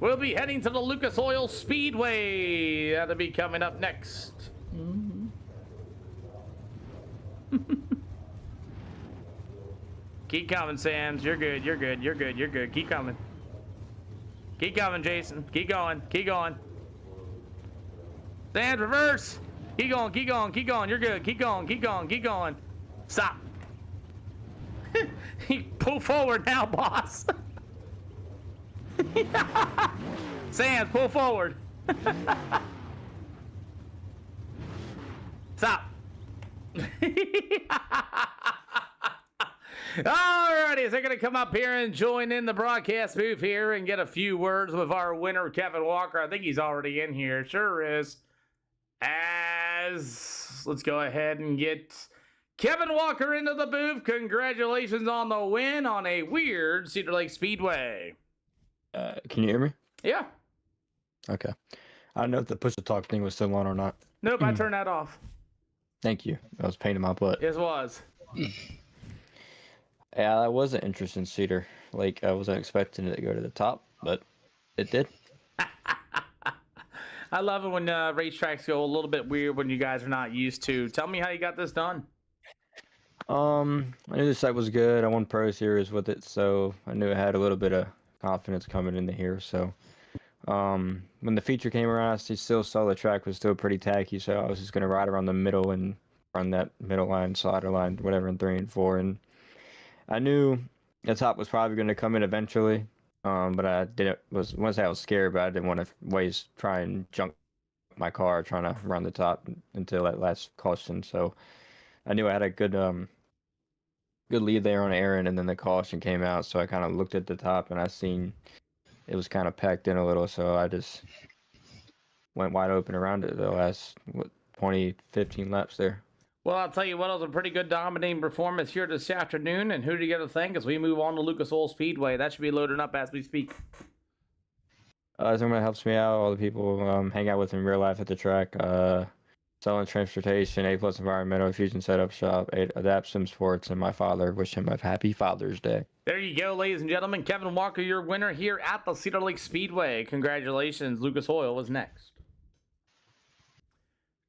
We'll be heading to the Lucas Oil Speedway. That'll be coming up next. Keep coming, Sams. You're good. You're good. You're good. You're good. Keep coming. Keep coming, Jason. Keep going. Keep going. Sams, reverse. Keep going. Keep going. Keep going. You're good. Keep going. Keep going. Keep going. Stop. Pull forward now, boss. Sams, pull forward. Stop. Alrighty, so they're going to come up here and join in the broadcast booth here and get a few words with our winner, Kevin Walker. I think he's already in here. Sure is. Let's go ahead and get Kevin Walker into the booth. Congratulations on the win on a weird Cedar Lake Speedway. Can you hear me? Yeah. Okay. I don't know if the push to talk thing was still on or not. Nope, I turned that off. Thank you. I was pain in my butt. Yes, it was. Yeah, that was an interesting Cedar Lake. I wasn't expecting it to go to the top, but it did. I love it when racetracks go a little bit weird when you guys are not used to. Tell me how you got this done. I knew the site was good. I won Pro Series with it, so I knew I had a little bit of confidence coming into here. So when the feature came around, I still saw the track was still pretty tacky, so I was just going to ride around the middle and run that middle line, slider line, whatever, in 3 and 4. And I knew the top was probably going to come in eventually, but I was scared, but I didn't want to try and junk my car trying to run the top until that last caution. So I knew I had a good lead there on Aaron, and then the caution came out, so I kind of looked at the top and I seen it was kind of packed in a little, so I just went wide open around it the last 15 laps there. Well, I'll tell you what, it was a pretty good dominating performance here this afternoon. And who do you get to thank as we move on to Lucas Oil Speedway? That should be loading up as we speak. Someone helps me out, all the people hang out with in real life at the track. Selling Transportation, A+ Environmental, Fusion Setup Shop, Adapt Sim Sports, and my father. Wish him a happy Father's Day. There you go, ladies and gentlemen. Kevin Walker, your winner here at the Cedar Lake Speedway. Congratulations. Lucas Oil was next.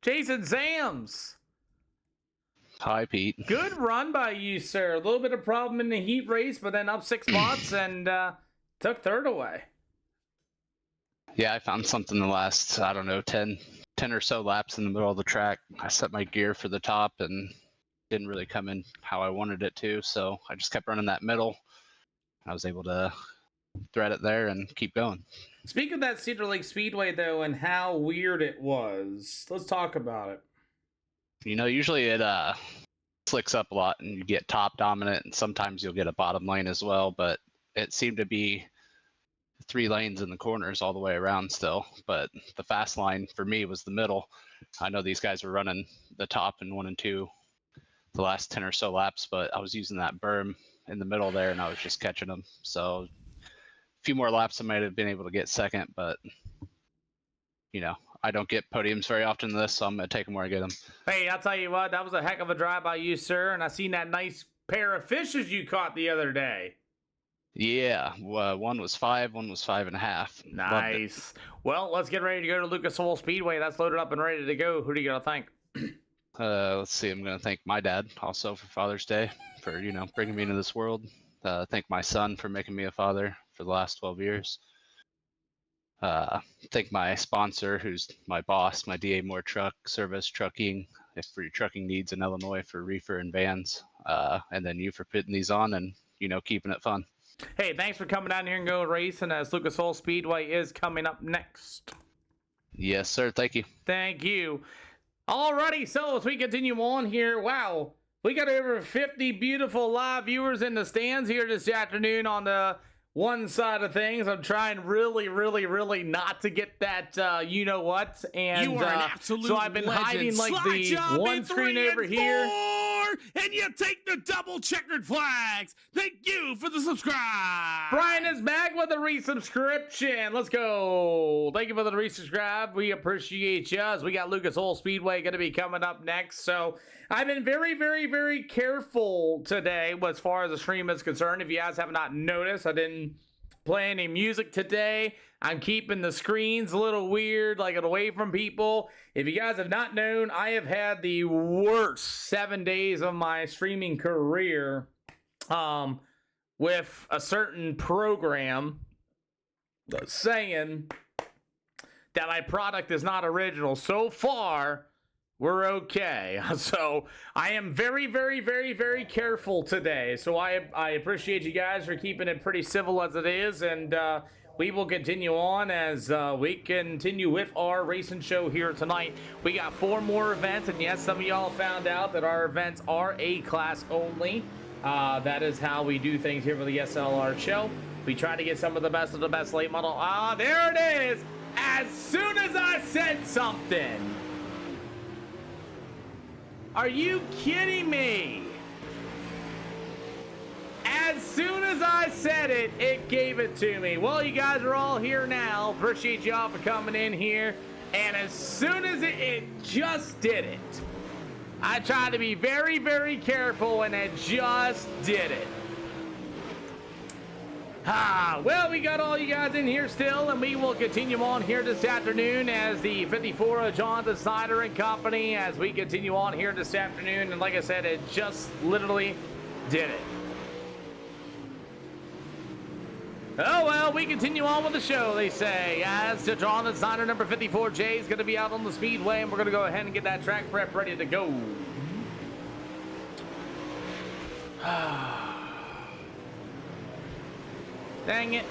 Jason Sams. Hi, Pete. Good run by you, sir. A little bit of problem in the heat race, but then up 6 spots and took 3rd away. Yeah, I found something the last, I don't know, 10 or so laps in the middle of the track. I set my gear for the top and didn't really come in how I wanted it to, so I just kept running that middle. I was able to thread it there and keep going. Speaking of that Cedar Lake Speedway, though, and how weird it was, let's talk about it. You know, usually it slicks up a lot and you get top dominant, and sometimes you'll get a bottom lane as well, but it seemed to be 3 lanes in the corners all the way around still. But the fast line for me was the middle. I know these guys were running the top in 1 and 2 the last 10 or so laps, but I was using that berm in the middle there and I was just catching them. So a few more laps I might have been able to get second, but you know, I don't get podiums very often in this, so I'm going to take them where I get them. Hey, I'll tell you what, that was a heck of a drive by you, sir, and I seen that nice pair of fishes you caught the other day. Yeah, one was 5, one was 5.5. Nice. Well, let's get ready to go to Lucas Oil Speedway. That's loaded up and ready to go. Who do you got to thank? Let's see, I'm going to thank my dad also for Father's Day for, you know, bringing me into this world. Thank my son for making me a father for the last 12 years. Thank my sponsor, who's my boss, my DA Moore Truck Service Trucking, for your trucking needs in Illinois for reefer and vans. And then you for putting these on and, you know, keeping it fun. Hey, thanks for coming down here and going racing as Lucas Oil Speedway is coming up next. Yes, sir. Thank you. Thank you. Alrighty, so as we continue on here, wow, we got over 50 beautiful live viewers in the stands here this afternoon on the one side of things. I'm trying really not to get that you know what, and you are an absolute so I've been legend. hiding like Slide the job one in screen 3 over and here. 4, and you take the double checkered flags. Thank you for the subscribe. Brian is back with a resubscription. Let's go. Thank you for the resubscribe. We appreciate you. As we got Lucas Oil Speedway going to be coming up next. So I've been very careful today as far as the stream is concerned. If you guys have not noticed, I didn't play any music today. I'm keeping the screens a little weird, like away from people. If you guys have not known, I have had the worst 7 days of my streaming career with a certain program saying that my product is not original. So far, we're okay. So I am very careful today. So I appreciate you guys for keeping it pretty civil as it is, and we will continue on as we continue with our racing show here tonight. We got 4 more events, and yes, some of y'all found out that our events are A-class only. That is how we do things here for the SLR show. We try to get some of the best late model. There it is! As soon as I said something! Are you kidding me? As soon as I said it, it gave it to me. Well, you guys are all here now. Appreciate y'all for coming in here. And as soon as it just did it. I tried to be very careful, and it just did it. Well, we got all you guys in here still, and we will continue on here this afternoon as the 54 of Jonathan Snyder and Company as we continue on here this afternoon. And like I said, it just literally did it. Oh, well, we continue on with the show, they say. As to Jonathan Snyder, number 54J is going to be out on the speedway, and we're going to go ahead and get that track prep ready to go. Dang it.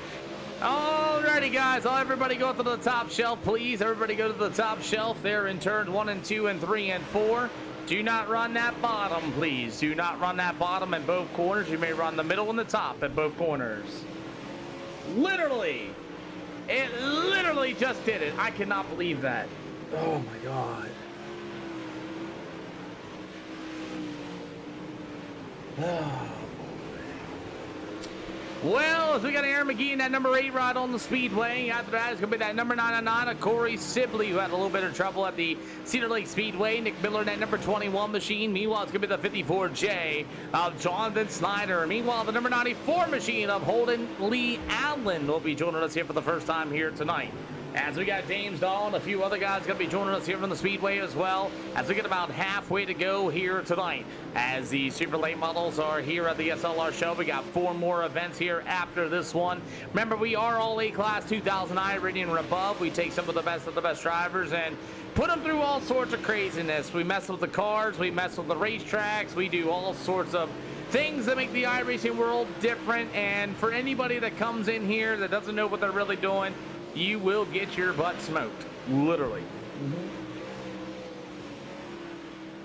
Alrighty, guys. Everybody go to the top shelf, please. Everybody go to the top shelf there in turn 1 and 2 and 3 and 4. Do not run that bottom, please. Do not run that bottom in both corners. You may run the middle and the top at both corners. Literally. It literally just did it. I cannot believe that. Oh, my God. Oh. Well, as we got Aaron McGee in that number 8 ride on the speedway. After that, it's going to be that number 99 of Corey Sibley, who had a little bit of trouble at the Cedar Lake Speedway. Nick Miller in that number 21 machine. Meanwhile, it's going to be the 54J of Jonathan Snyder. Meanwhile, the number 94 machine of Holden Lee Allen will be joining us here for the first time here tonight. As we got James Dahl and a few other guys going to be joining us here from the Speedway as well, as we get about halfway to go here tonight. As the super late models are here at the SLR show, we got 4 more events here after this one. Remember, we are all A-Class 2000 iRacing and above. We take some of the best drivers and put them through all sorts of craziness. We mess with the cars, we mess with the racetracks, we do all sorts of things that make the iRacing world different. And for anybody that comes in here that doesn't know what they're really doing, you will get your butt smoked, literally.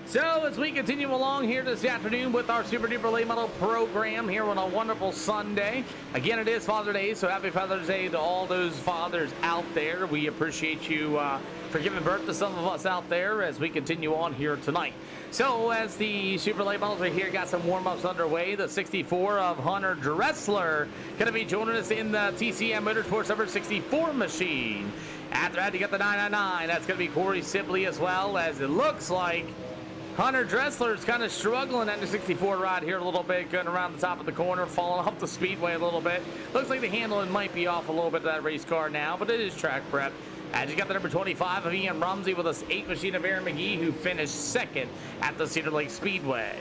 So as we continue along here this afternoon with our Super Duper Late Model program here on a wonderful Sunday. Again, it is Father's Day, so happy Father's Day to all those fathers out there. We appreciate you for giving birth to some of us out there as we continue on here tonight. So as the Super Late Models are here, got some warm-ups underway. The 64 of Hunter Dressler going to be joining us in the TCM Motorsports number 64 machine. After that, you got the 999. That's going to be Corey Sibley as well, as it looks like Hunter Dressler is kind of struggling at the 64 ride here a little bit, going around the top of the corner, falling off the speedway a little bit. Looks like the handling might be off a little bit of that race car now, but it is track prep. And you got the number 25 of Ian Rumsey with us 8 machine of Aaron McGee, who finished second at the Cedar Lake Speedway.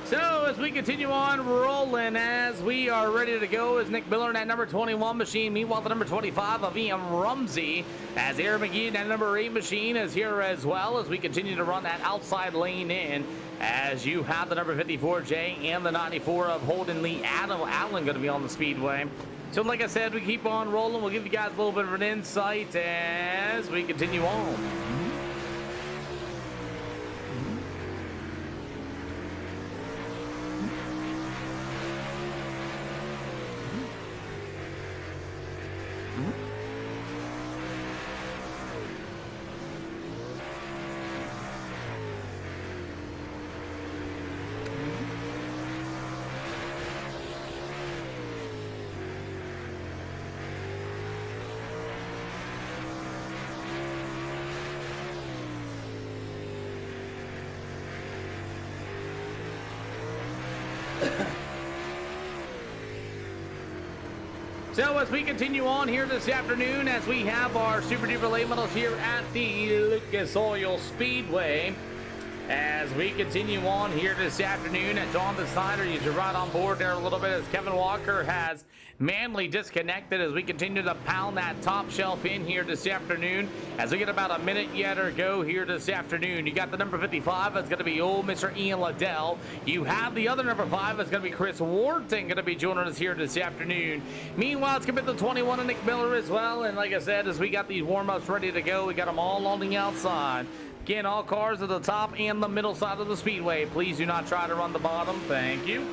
So as we continue on rolling, as we are ready to go, is Nick Miller in that number 21 machine. Meanwhile, the number 25 of Ian Rumsey, as Aaron McGee in that number 8 machine is here as well, as we continue to run that outside lane in. As you have the number 54 Jay and the 94 of Holden Lee Allen going to be on the speedway. So like I said, we keep on rolling. We'll give you guys a little bit of an insight as we continue on. So as we continue on here this afternoon, as we have our Super Duper Late Models here at the Lucas Oil Speedway, as we continue on here this afternoon at Jonathan Snyder, you're right on board there a little bit as Kevin Walker has manually disconnected as we continue to pound that top shelf in here this afternoon. As we get about a minute yet or go here this afternoon, you got the number 55, that's going to be old Mr. Ian Liddell. You have the other number 5, that's going to be Chris Wharton, going to be joining us here this afternoon. Meanwhile, it's going to be the 21 of Nick Miller as well. And like I said, as we got these warm-ups ready to go, we got them all on the outside. Again, all cars at the top and the middle side of the speedway. Please do not try to run the bottom. Thank you.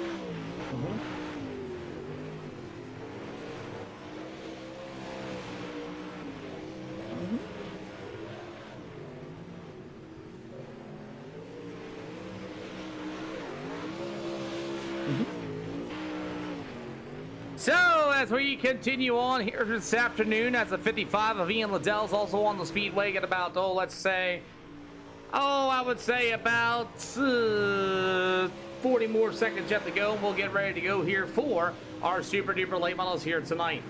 So as we continue on here this afternoon, as the 55 of Ian Liddell's also on the speedway, get about, let's say, I would say about 40 more seconds yet to go, and we'll get ready to go here for our Super Duper Late Models here tonight.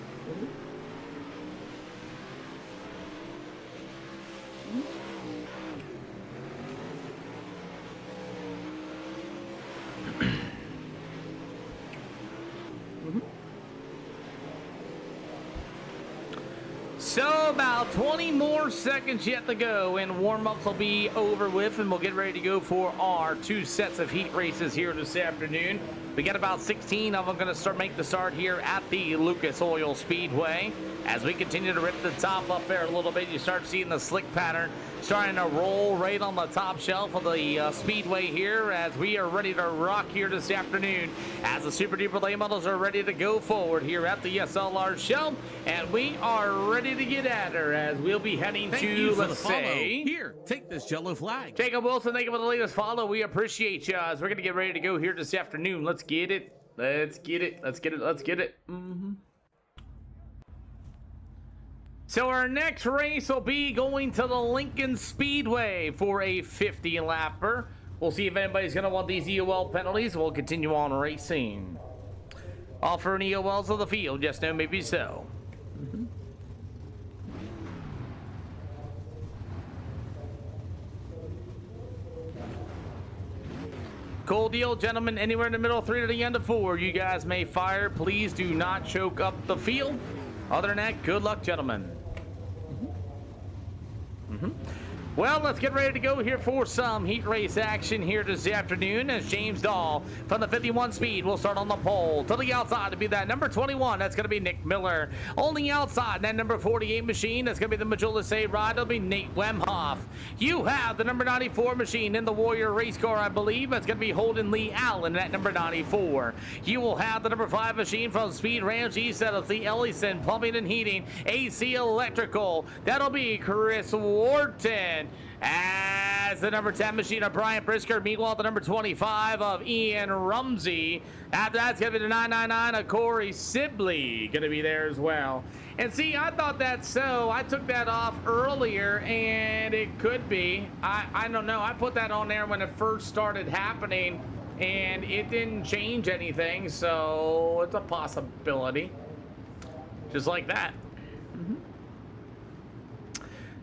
So about 20 more seconds yet to go, and warm-ups will be over with, and we'll get ready to go for our 2 sets of heat races here this afternoon. We got about 16 of them going to make the start here at the Lucas Oil Speedway. As we continue to rip the top up there a little bit, you start seeing the slick pattern starting to roll right on the top shelf of the speedway here, as we are ready to rock here this afternoon, as the Super Duper late models are ready to go forward here at the SLR show, and we are ready to get at her as we'll be heading to, let's say, here, take this yellow flag. Jacob Wilson, thank you for the latest follow. We appreciate you, as we're gonna get ready to go here this afternoon. Let's get it. Let's get it. Let's get it. Let's get it. So our next race will be going to the Lincoln Speedway for a 50-lapper. We'll see if anybody's going to want these EOL penalties. We'll continue on racing. Offering EOLs of the field, just no, maybe so. Cool deal, gentlemen. Anywhere in the middle, 3 to the end of 4. You guys may fire. Please do not choke up the field. Other than that, good luck, gentlemen. Well, let's get ready to go here for some heat race action here this afternoon, as James Dahl from the 51 speed will start on the pole. To the outside to be that number 21, that's going to be Nick Miller. On the outside, that number 48 machine, that's going to be the Majolise ride, it'll be Nate Wemhoff. You have the number 94 machine in the Warrior race car, I believe. That's going to be Holden Lee Allen at number 94. You will have the number 5 machine from Speed Ranch East, that'll see Ellison Plumbing and Heating, AC Electrical. That'll be Chris Wharton. As the number 10 machine of Brian Brisker, meanwhile the number 25 of Ian Rumsey. After that's going to be the 999 of Corey Sibley, going to be there as well. And see, I thought that so. I took that off earlier, and it could be. I don't know. I put that on there when it first started happening, and it didn't change anything, so it's a possibility. Just like that.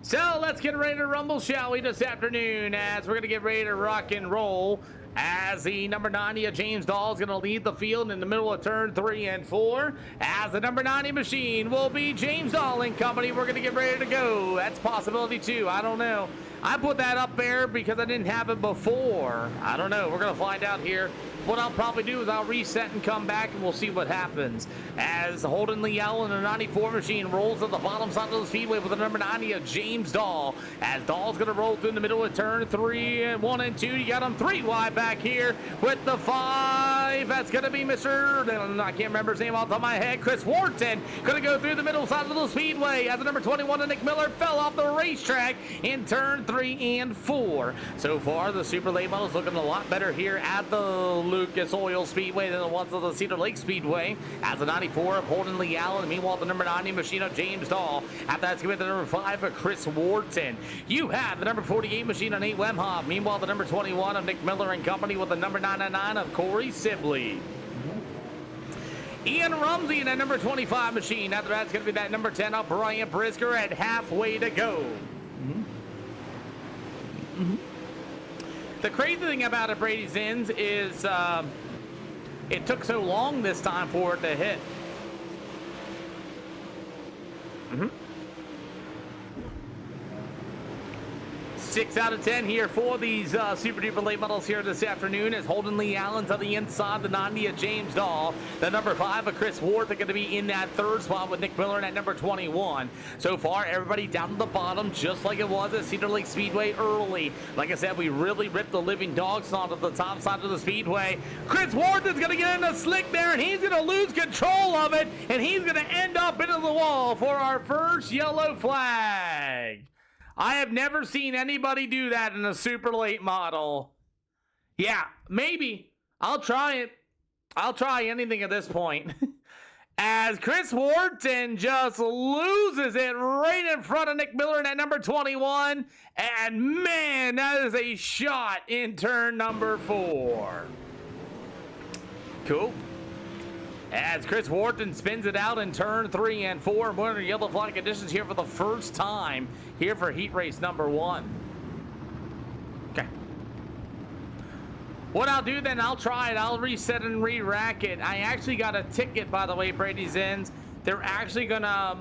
So let's get ready to rumble, shall we, this afternoon, as we're going to get ready to rock and roll, as the number 90 of James Dahl is going to lead the field in the middle of turn 3 and 4, as the number 90 machine will be James Dahl and company. We're going to get ready to go. That's possibility too. I don't know. I put that up there because I didn't have it before. I don't know. We're going to find out here. What I'll probably do is I'll reset and come back, and we'll see what happens. As Holden Lee Allen, the 94 machine, rolls to the bottom side of the speedway with the number 90 of James Dahl. As Dahl's going to roll through the middle of turn 3 and 1 and 2. You got him 3 wide back here with the 5. That's going to be Mr. I can't remember his name off the top of my head. Chris Wharton going to go through the middle side of the speedway as the number 21 of Nick Miller fell off the racetrack in turn 3 and 4. So far, the Super Late Models looking a lot better here at the Lucas Oil Speedway than the ones of the Cedar Lake Speedway, as the 94 of Holden Lee Allen. Meanwhile, the number 90 machine of James Dahl. After that's going to be the number 5 of Chris Wharton. You have the number 48 machine of Nate Wemhoff. Meanwhile, the number 21 of Nick Miller and company with the number 999 of Corey Sibley. Ian Rumsey in that number 25 machine. After that's going to be that number 10 of Brian Brisker at halfway to go. The crazy thing about it, Brady Zins, is it took so long this time for it to hit. 6 out of 10 here for these Super Duper late models here this afternoon, as Holden Lee Allen to the inside, the 90 of James Dahl, the number 5 of Chris Ward. They're going to be in that 3rd spot with Nick Miller in at number 21. So far, everybody down to the bottom, just like it was at Cedar Lake Speedway early. Like I said, we really ripped the living dogs onto the top side of the speedway. Chris Ward is going to get in the slick there, and he's going to lose control of it, and he's going to end up into the wall for our first yellow flag. I have never seen anybody do that in a super late model. Yeah, maybe. I'll try it. I'll try anything at this point. As Chris Wharton just loses it right in front of Nick Miller in at number 21. And man, that is a shot in turn number 4. Cool. As Chris Wharton spins it out in turn 3 and 4. We're under yellow flag conditions here for the first time here for heat race number 1. Okay. What I'll do then, I'll try it. I'll reset and re-rack it. I actually got a ticket, by the way, Brady Zins. They're actually gonna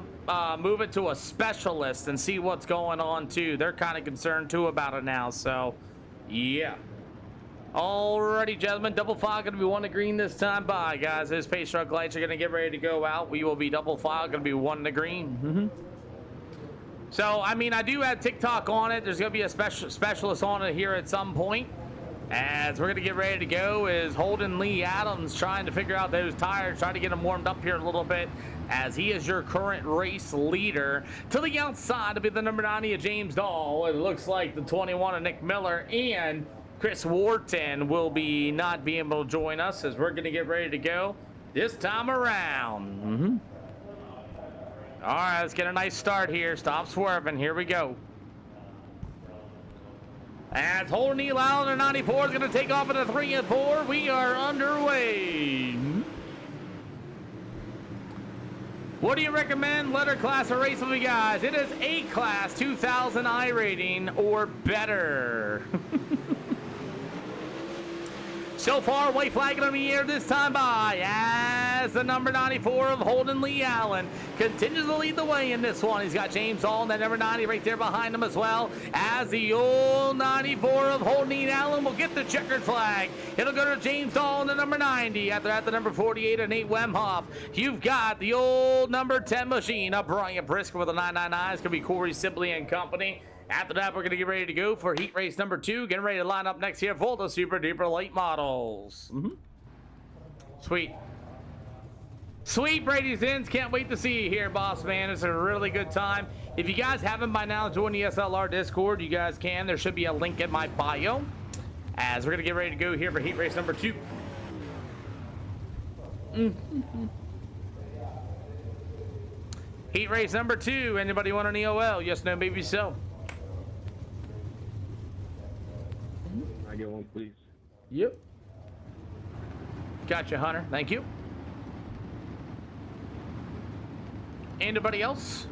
move it to a specialist and see what's going on too. They're kind of concerned too about it now. So, yeah. Alrighty, gentlemen, double file going to be 1 to green this time. Bye, guys. Those pace truck lights are going to get ready to go out. We will be double file, going to be 1 to green. So, I mean, I do have TikTok on it. There's going to be a specialist on it here at some point. As we're going to get ready to go is Holden Lee Adams trying to figure out those tires, trying to get them warmed up here a little bit, as he is your current race leader. To the outside to be the number 90 of James Dahl. It looks like the 21 of Nick Miller and Chris Wharton will be not being able to join us as we're going to get ready to go this time around. All right, let's get a nice start here. Stop swerving. Here we go. As Holden Lee Allen in 94 is going to take off at a 3 and 4. We are underway. What do you recommend letter class or race with you guys? It is A class, 2000 I rating or better. So far, white flag on the air this time by as the number 94 of Holden Lee Allen continues to lead the way in this one. He's got James Dahl and that number 90 right there behind him as well, as the old 94 of Holden Lee Allen will get the checkered flag. It'll go to James Dahl and the number 90. After that, the number 48 of Nate Wemhoff. You've got the old number 10 machine of Brian Brisker with a 999. It's going to be Corey Sibley and company. After that, we're going to get ready to go for heat race number 2. Getting ready to line up next here for the super duper late models. Sweet. Sweet, Brady's Ins. Can't wait to see you here, boss man. It's a really good time. If you guys haven't by now joined the SLR Discord, you guys can. There should be a link in my bio. As we're going to get ready to go here for heat race number 2. Heat race number 2. Anybody want an EOL? Yes, no, maybe so. I get one, please. Yep. Gotcha, Hunter. Thank you. Anybody else?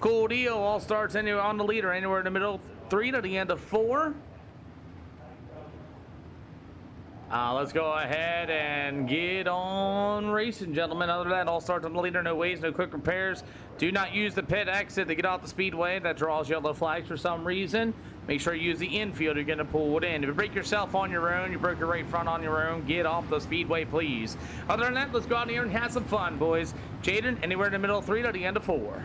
Cool deal. All starts anywhere on the leader, anywhere in the middle 3 to the end of 4. Let's go ahead and get on racing, gentlemen. Other than that, all starts on the leader. No ways, no quick repairs. Do not use the pit exit to get off the speedway. That draws yellow flags for some reason. Make sure you use the infield. You're going to pull it in. If you break yourself on your own, you broke your right front on your own, get off the speedway, please. Other than that, let's go out here and have some fun, boys. Jaden, anywhere in the middle of 3 to the end of 4.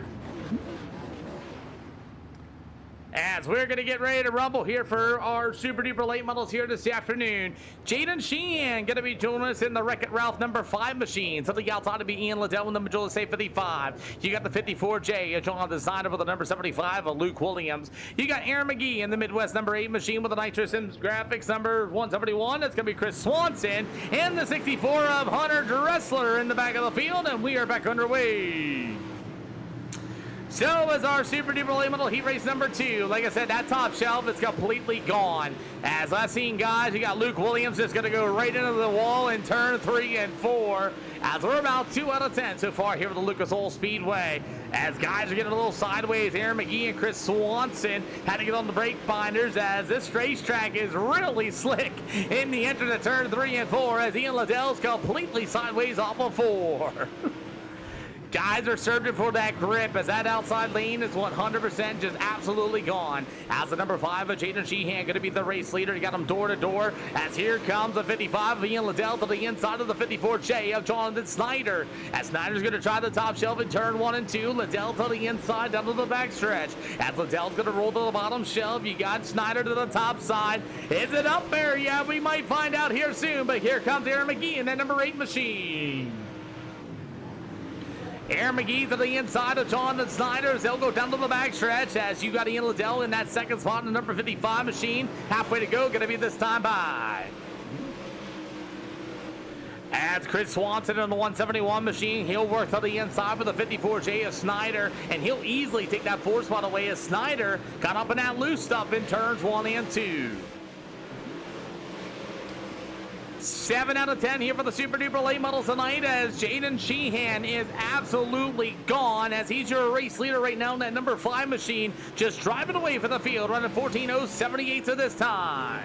As we're going to get ready to rumble here for our super duper late models here this afternoon. Jaden Sheehan going to be joining us in the Wreck-It Ralph number 5 machine. To the outside to be Ian Liddell in the Majula Say 55. You got the 54J, a John designer with the number 75 of Luke Williams. You got Aaron McGee in the Midwest number 8 machine with the Nitro Sims graphics number 171. That's going to be Chris Swanson. And the 64 of Hunter Dressler in the back of the field. And we are back underway. So is our super duper late model heat race number 2. Like I said, that top shelf is completely gone. As I've seen, guys, you got Luke Williams just going to go right into the wall in turn 3 and 4. As we're about 2 out of 10 so far here with the Lucas Oil Speedway. As guys are getting a little sideways, Aaron McGee and Chris Swanson had to get on the brake binders as this racetrack is really slick in the entrance of turn 3 and 4 as Ian Liddell's completely sideways off of 4. Guys are searching for that grip as that outside lane is 100% just absolutely gone. As the number 5 of Jaden Sheehan going to be the race leader. You got him door to door as here comes the 55 of Ian Liddell to the inside of the 54J of Jonathan Snyder. As Snyder's going to try the top shelf in turn 1 and 2. Liddell to the inside down to the back stretch. As Liddell's going to roll to the bottom shelf. You got Snyder to the top side. Is it up there? Yeah, we might find out here soon. But here comes Aaron McGee in that number 8 machine. Aaron McGee to the inside of Jonathan Snyder. They'll go down to the back stretch as you got Ian Liddell in that second spot in the number 55 machine. Halfway to go, going to be this time by. As Chris Swanson in the 171 machine, he'll work to the inside with the 54J of Snyder, and he'll easily take that 4 spot away as Snyder got up in that loose stuff in turns 1 and 2. 7 out of 10 here for the super duper late models tonight as Jaden Sheehan is absolutely gone as he's your race leader right now in that number 5 machine, just driving away for the field, running 14.078 to this time.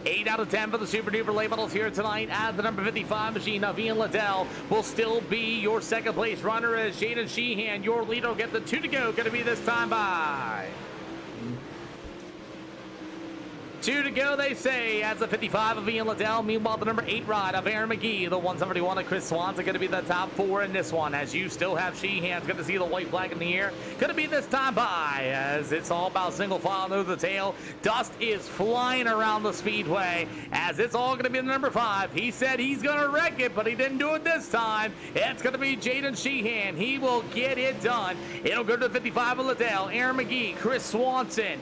8 out of 10 for the Super Duper late models here tonight, as the number 55 machine of Ian Liddell will still be your second place runner, as Jaden Sheehan, your leader, will get the 2 to go. Going to be this time by 2 to go, they say, as the 55 of Ian Liddell. Meanwhile, the number 8 ride of Aaron McGee, the 171 of Chris Swanson, going to be the top 4 in this one, as you still have Sheehan's going to see the white flag in the air. Going to be this time by, as it's all about single file nose to tail. Dust is flying around the speedway, as it's all going to be the number 5. He said he's going to wreck it, but he didn't do it this time. It's going to be Jaden Sheehan. He will get it done. It'll go to the 55 of Liddell, Aaron McGee, Chris Swanson.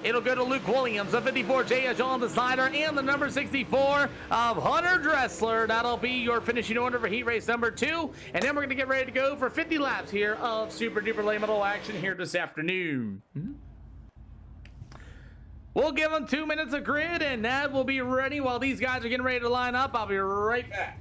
It'll go to Luke Williams, the 54 J. John the Snyder, and the number 64 of Hunter Dressler. That'll be your finishing order for heat race number 2. And then we're going to get ready to go for 50 laps here of Super Duper late model action here this afternoon. We'll give them 2 minutes of grid, and that will be ready while these guys are getting ready to line up. I'll be right back.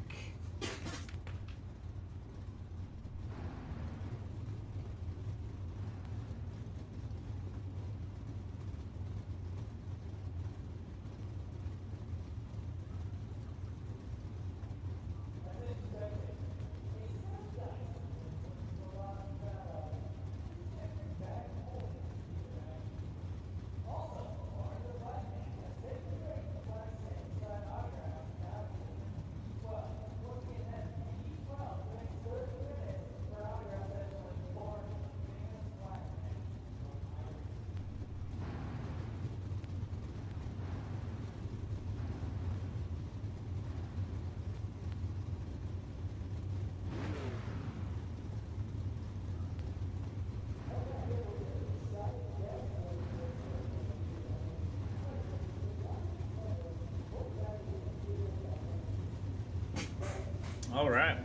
All right.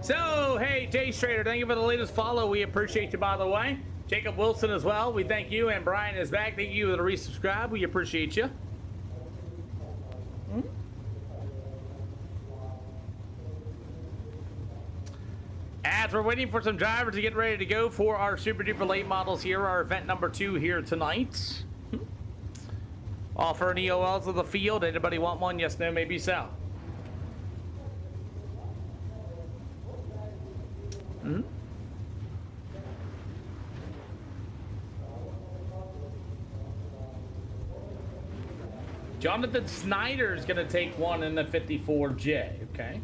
So, hey, Jay Strader, thank you for the latest follow. We appreciate you, by the way. Jacob Wilson as well. We thank you. And Brian is back. Thank you for the resubscribe. We appreciate you. As we're waiting for some drivers to get ready to go for our Super Duper late models here, our event number 2 here tonight. Offering EOLs of the field. Anybody want one? Yes, no, maybe so. Jonathan Snyder is going to take one in the 54J, okay?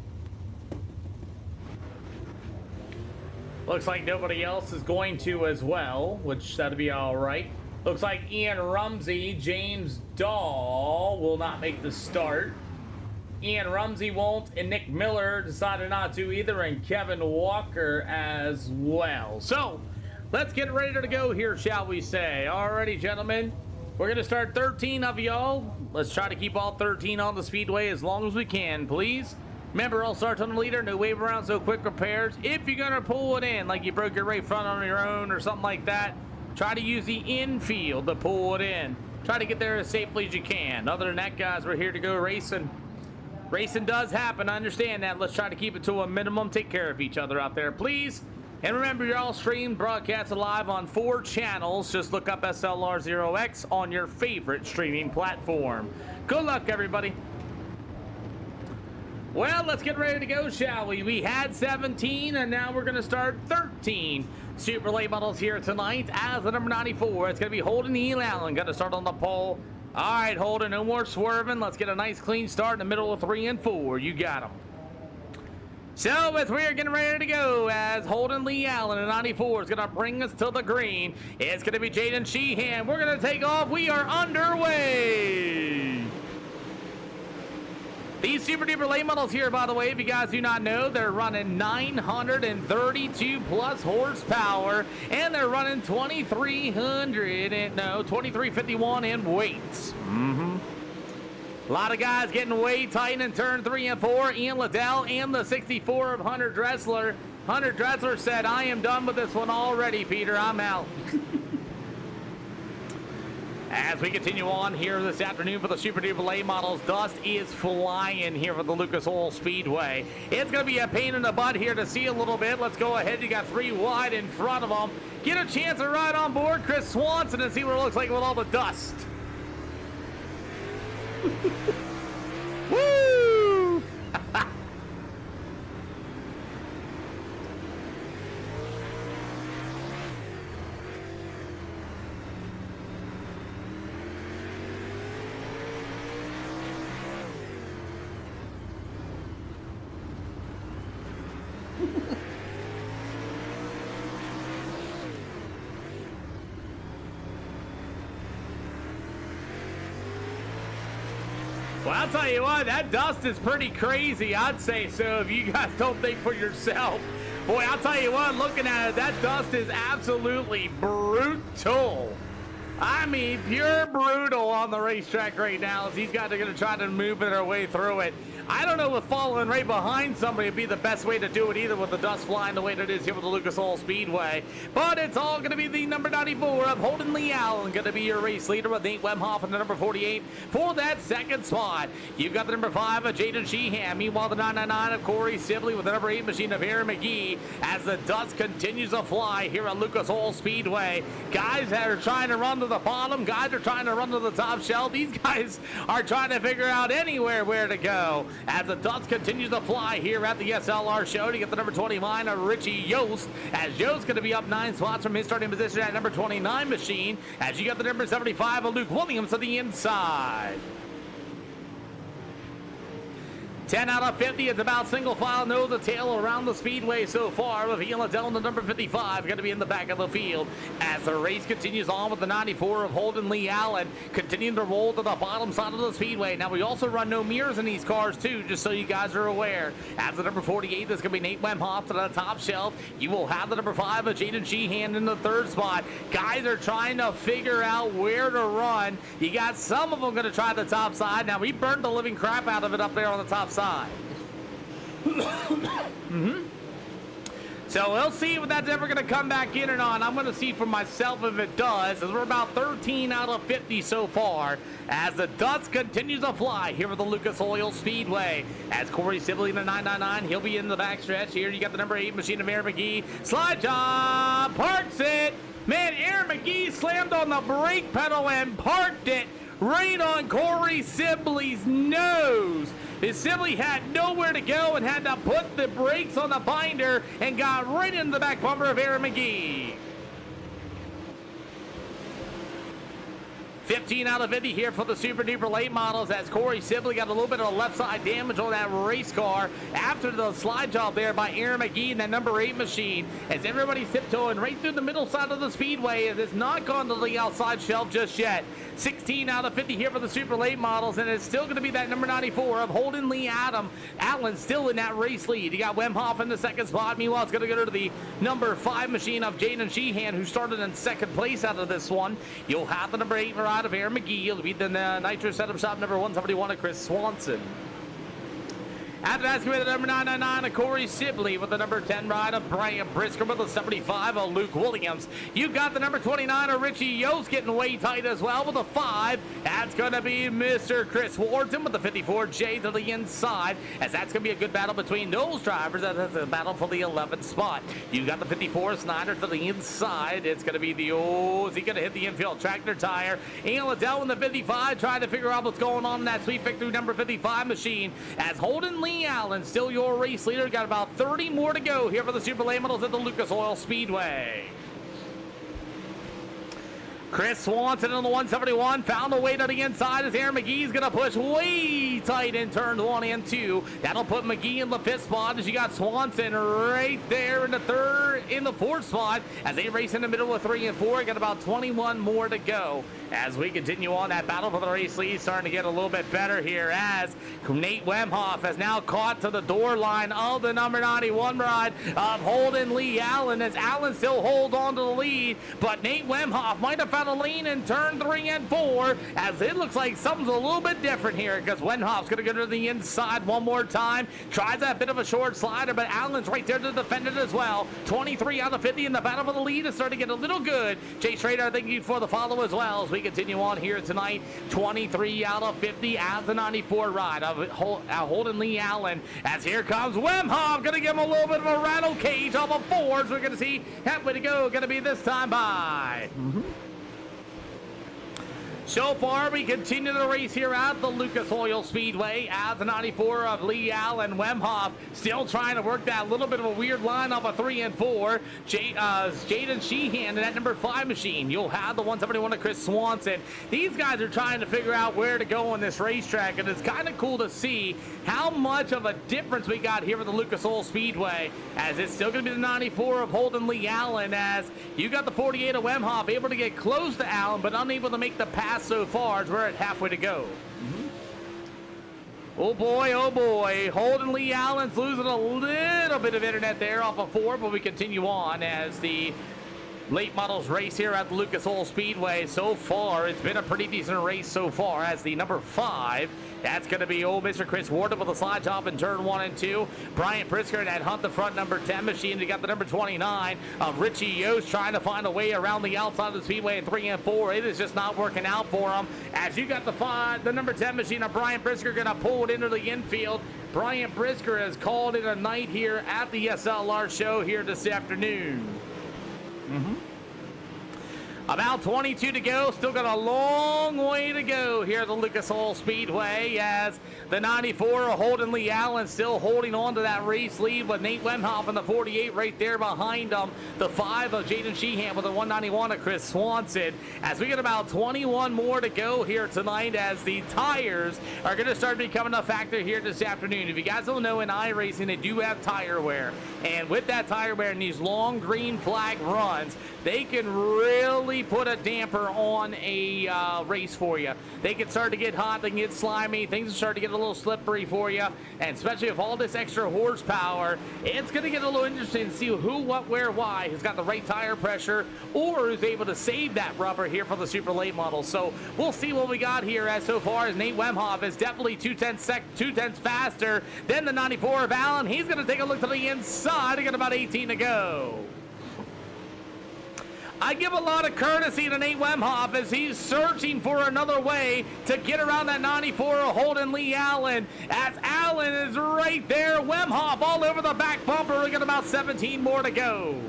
Looks like nobody else is going to as well, which that'll be all right. Looks like Ian Rumsey, James Dahl will not make the start. Ian Rumsey won't, and Nick Miller decided not to either, and Kevin Walker as well. So, let's get ready to go here, shall we say. Alrighty, gentlemen. We're going to start 13 of y'all. Let's try to keep all 13 on the speedway as long as we can, please. Remember, all starts on the leader, no wave around, so quick repairs. If you're going to pull it in, like you broke your right front on your own or something like that, try to use the infield to pull it in. Try to get there as safely as you can. Other than that, guys, we're here to go racing. Racing does happen, I understand that. Let's try to keep it to a minimum. Take care of each other out there, please. And remember, you're all streamed, broadcasted live on 4 channels. Just look up SLR 0X on your favorite streaming platform. Good luck, everybody. Well, let's get ready to go, shall we? We had 17, and now we're going to start 13 super late models here tonight. As the number 94, it's going to be Holden E. Allen. Going to start on the pole. All right, Holden, no more swerving. Let's get a nice clean start in the middle of 3 and 4. You got them. So, as we're getting ready to go, as Holden Lee Allen in 94 is going to bring us to the green, it's going to be Jaden Sheehan. We're going to take off. We are underway. These Super Duper late models here, by the way, if you guys do not know, they're running 932 plus horsepower, and they're running 2351 in weights. A lot of guys getting way tight in turn 3 and 4. Ian Liddell and the 64 of Hunter Dressler. Hunter Dressler said, I am done with this one already, Peter. I'm out. As we continue on here this afternoon for the Super Duper late models, dust is flying here for the Lucas Oil Speedway. It's going to be a pain in the butt here to see a little bit. Let's go ahead. You got 3 wide in front of them. Get a chance to ride on board Chris Swanson and see what it looks like with all the dust. Woo! Well, I'll tell you what, that dust is pretty crazy, I'd say so, if you guys don't think for yourself. Boy, I'll tell you what, looking at it, that dust is absolutely brutal. I mean, pure brutal on the racetrack right now as these guys are going to try to move their way through it. I don't know if following right behind somebody would be the best way to do it either with the dust flying the way that it is here with the Lucas Oil Speedway. But it's all going to be the number 94 of Holden Lee Allen going to be your race leader with Nate Wemhoff and the number 48 for that second spot. You've got the number 5 of Jaden Sheehan. Meanwhile, the 999 of Corey Sibley with the number 8 machine of Aaron McGee as the dust continues to fly here at Lucas Oil Speedway. Guys that are trying to run to the bottom, guys are trying to run to the top shelf. These guys are trying to figure out anywhere where to go. As the dust continues to fly here at the SLR show to get the number 29 of Richie Yost, as Yost going to be up 9 spots from his starting position at number 29 machine, as you got the number 75 of Luke Williams to the inside. 10 out of 50 is about single file nose to tail around the speedway so far, with Ian Liddell in the number 55 going to be in the back of the field as the race continues on with the 94 of Holden Lee Allen continuing to roll to the bottom side of the speedway. Now we also run no mirrors in these cars too, just so you guys are aware. As the number 48 is going to be Nate Wemhoff to the top shelf. You will have the number 5 of Jaden Sheehan in the third spot. Guys are trying to figure out where to run. You got some of them going to try the top side. Now we burned the living crap out of it up there on the top side. So we'll see if that's ever going to come back in or not. I'm going to see for myself if it does, as we're about 13 out of 50 so far, as the dust continues to fly here with the Lucas Oil Speedway. As Corey Sibley in the 999, he'll be in the backstretch here. You got the number 8 machine of Aaron McGee. Slide job, parks it. Man, Aaron McGee slammed on the brake pedal and parked it right on Corey Sibley's nose. His Sibley had nowhere to go and had to put the brakes on the binder and got right into the back bumper of Aaron McGee. 15 out of 50 here for the Super Duper late models as Corey Sibley got a little bit of left side damage on that race car after the slide job there by Aaron McGee in that number 8 machine, as everybody's tiptoeing right through the middle side of the speedway as it's not gone to the outside shelf just yet. 16 out of 50 here for the super late models, and it's still going to be that number 94 of Holden Lee Allen still in that race lead. You got Wemhoff in the second spot. Meanwhile, it's going to go to the number 5 machine of Jaden Sheehan, who started in second place out of this one. You'll have the number 8 ride of Aaron McGee. You'll beat the Nitro Setup Shop number 171 of Chris Swanson. After that's going to be the number 999 of Corey Sibley with the number 10 ride of Brian Brisker with the 75 of Luke Williams. You got the number 29 of Richie Yost getting way tight as well with a 5. That's going to be Mr. Chris Wharton with the 54 J to the inside, as that's going to be a good battle between those drivers. That's a battle for the 11th spot. You got the 54 Snyder to the inside. It's going to be the, is he going to hit the infield tractor tire? Ian Liddell in the 55 trying to figure out what's going on in that sweet victory number 55 machine, as Holden Lee Allen, still your race leader. Got about 30 more to go here for the Super Late Models at the Lucas Oil Speedway. Chris Swanson on the 171 found a way to the inside as Aaron McGee's going to push way tight in turns 1 and 2. That'll put McGee in the 5th spot as you got Swanson right there in the 4th spot as they race in the middle of 3 and 4. Got about 21 more to go as we continue on. That battle for the race lead starting to get a little bit better here as Nate Wemhoff has now caught to the door line of the number 91 ride of Holden Lee Allen, as Allen still holds on to the lead, but Nate Wemhoff might have found a lane in turn 3 and 4 as it looks like something's a little bit different here, because Wemhoff's going to go to the inside one more time, tries that bit of a short slider, but Allen's right there to defend it as well. 23 out of 50 in the battle for the lead is starting to get a little good. Jay Schrader, thank you for the follow as well as we continue on here tonight. 23 out of 50 as the 94 ride of Holden Lee Allen, as here comes Wemhoff, going to give him a little bit of a rattle cage off of 4s. We're going to see halfway to go, going to be this time by So far, we continue the race here at the Lucas Oil Speedway as the 94 of Lee Allen Wemhoff still trying to work that little bit of a weird line off a 3 and 4. Jaden Sheehan in that number 5 machine. You'll have the 171 of Chris Swanson. These guys are trying to figure out where to go on this racetrack, and it's kind of cool to see how much of a difference we got here at the Lucas Oil Speedway, as it's still going to be the 94 of Holden Lee Allen, as you got the 48 of Wemhoff able to get close to Allen, but unable to make the pass so far as we're at halfway to go. Oh boy, Holden Lee Allen's losing a little bit of internet there off of 4, but we continue on as the late models race here at the Lucas Oil Speedway. So far, it's been a pretty decent race so far as the number 5. That's going to be old Mr. Chris Warden with a slide job in turn 1 and 2. Brian Prisker at Hunt the front number 10 machine. You got the number 29 of Richie Yost trying to find a way around the outside of the speedway in 3 and 4. It is just not working out for him. As you got the number 10 machine of Brian Prisker going to pull it into the infield. Brian Prisker has called it a night here at the SLR show here this afternoon. About 22 to go. Still got a long way to go here at the Lucas Oil Speedway as the 94 of Holden Lee Allen still holding on to that race lead with Nate Wemhoff in the 48 right there behind him. The 5 of Jaden Sheehan with the 191 of Chris Swanson. As we get about 21 more to go here tonight as the tires are going to start becoming a factor here this afternoon. If you guys don't know, in iRacing, they do have tire wear. And with that tire wear and these long green flag runs, they can really put a damper on a race for you. They can start to get hot, they can get slimy, things start to get a little slippery for you, and especially with all this extra horsepower, it's going to get a little interesting to see who, what, where, why has got the right tire pressure or who's able to save that rubber here for the super late model. So we'll see what we got here as so far as Nate Wemhoff is definitely 2/10 faster than the 94 of Allen. He's going to take a look to the inside. He got about 18 to go. I give a lot of courtesy to Nate Wemhoff as he's searching for another way to get around that 94 of Holden Lee Allen. As Allen is right there, Wemhoff all over the back bumper. We got about 17 more to go.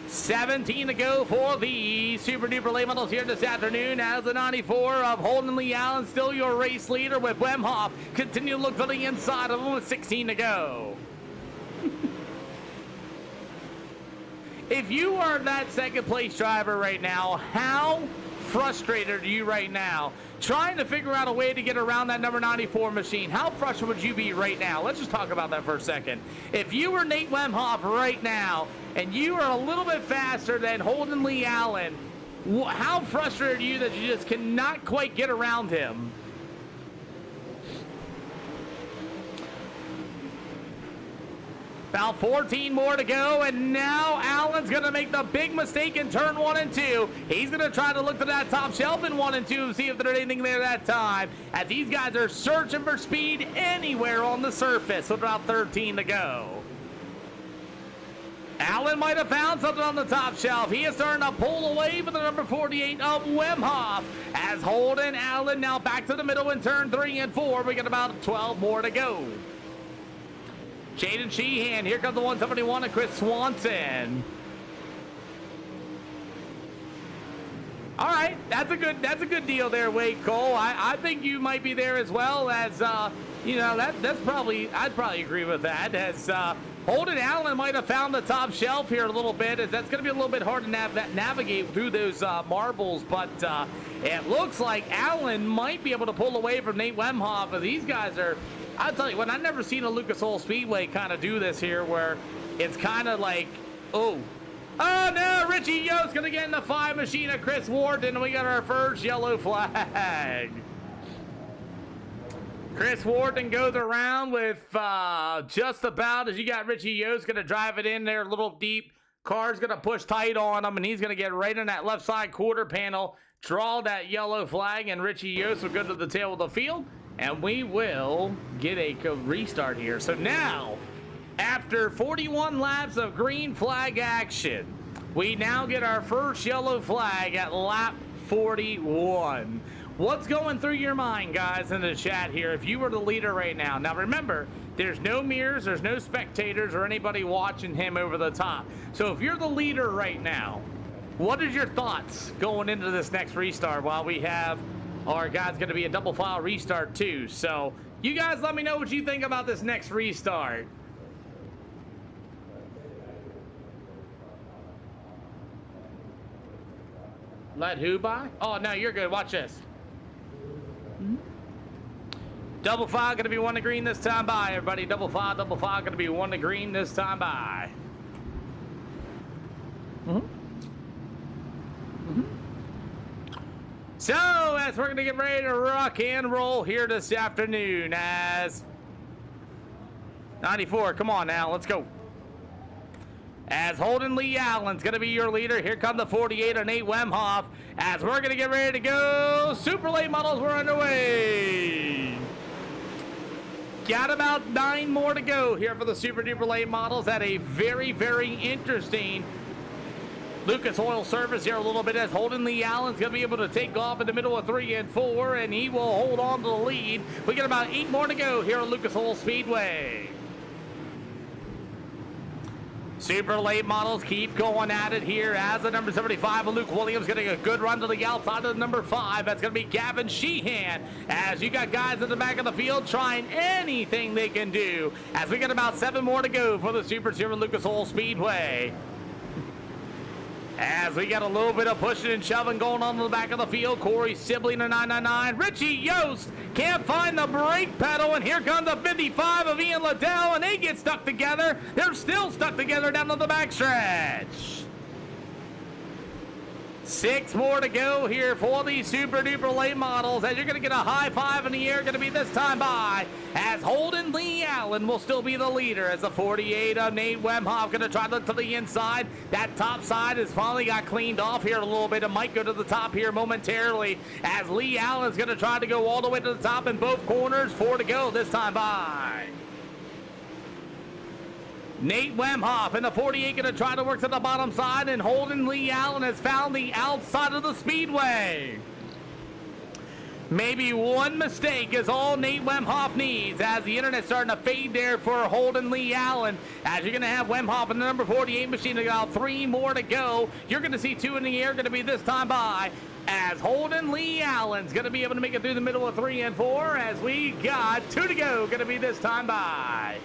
17 to go for the Super Duper Late Models here this afternoon as the 94 of Holden Lee Allen still your race leader with Wemhoff. Continue to look for the inside of him with 16 to go. If you are that second place driver right now, how frustrated are you right now trying to figure out a way to get around that number 94 machine? How frustrated would you be right now? Let's just talk about that for a second. If you were Nate Wemhoff right now and you are a little bit faster than Holden Lee Allen, how frustrated are you that you just cannot quite get around him? About 14 more to go, and now Allen's going to make the big mistake in turn 1 and 2. He's going to try to look to that top shelf in 1 and 2 to see if there's anything there that time, as these guys are searching for speed anywhere on the surface with about 13 to go. Allen might have found something on the top shelf. He is starting to pull away from the number 48 of Wemhoff. As Holden Allen now back to the middle in turn 3 and 4. We got about 12 more to go. Jaden Sheehan, here comes the 171 of Chris Swanson. All right, that's a good deal there, Wade Cole. I think you might be there as well as you know, that's probably, I'd probably agree with that, as Holden Allen might have found the top shelf here a little bit, as that's going to be a little bit hard to navigate through those marbles, but it looks like Allen might be able to pull away from Nate Wemhoff, as these guys are, I'll tell you what, I've never seen a Lucas Oil Speedway kind of do this here, where it's kind of like, oh no, Richie Yost going to get in the 5 machine of Chris Wharton, and we got our first yellow flag. Chris Wharton goes around with just about, as you got Richie Yost going to drive it in there a little deep. Car's going to push tight on him, and he's going to get right in that left side quarter panel, draw that yellow flag, and Richie Yost will go to the tail of the field, and we will get a restart here. So now, after 41 laps of green flag action, we now get our first yellow flag at lap 41. What's going through your mind, guys, in the chat here if you were the leader right now? Now remember, there's no mirrors, there's no spectators or anybody watching him over the top. So if you're the leader right now, What is your thoughts going into this next restart while we have our guys going to be a double file restart too? So you guys let me know what you think about this next restart. Let who by? Oh, no, you're good. Watch this. Double file going to be 1 to green this time by, everybody. Double file going to be 1 to green this time by. So, as we're going to get ready to rock and roll here this afternoon, as 94, come on now, let's go. As Holden Lee Allen's going to be your leader. Here come the 48 of Nate Wemhoff. As we're going to get ready to go. Super late models, we're underway. Got about 9 more to go here for the super duper late models at a very, very interesting Lucas Oil service here a little bit, as Holden Lee Allen's going to be able to take off in the middle of 3 and 4, and he will hold on to the lead. We got about 8 more to go here at Lucas Oil Speedway. Super late models keep going at it here as the number 75 of Luke Williams getting a good run to the outside of the number 5. That's going to be Gavin Sheehan, as you got guys in the back of the field trying anything they can do, as we got about 7 more to go for the Super Zero Lucas Oil Speedway. As we got a little bit of pushing and shoving going on in the back of the field. Corey Sibley to 999. Richie Yost can't find the brake pedal, and here comes the 55 of Ian Liddell, and they get stuck together. They're still stuck together down to the backstretch. 6 more to go here for these super duper late models, as you're going to get a high 5 in the air, going to be this time by, as Holden Lee Allen will still be the leader, as the 48 of Nate Wemhoff going to try to look to the inside. That top side has finally got cleaned off here a little bit. It might go to the top here momentarily, as Lee Allen's going to try to go all the way to the top in both corners. 4 to go this time by. Nate Wemhoff in the 48 going to try to work to the bottom side, and Holden Lee Allen has found the outside of the speedway. Maybe one mistake is all Nate Wemhoff needs, as the internet's starting to fade there for Holden Lee Allen, as you're going to have Wemhoff in the number 48 machine. About 3 more to go. You're going to see 2 in the air, going to be this time by, as Holden Lee Allen's going to be able to make it through the middle of 3 and 4, as we got 2 to go, going to be this time by.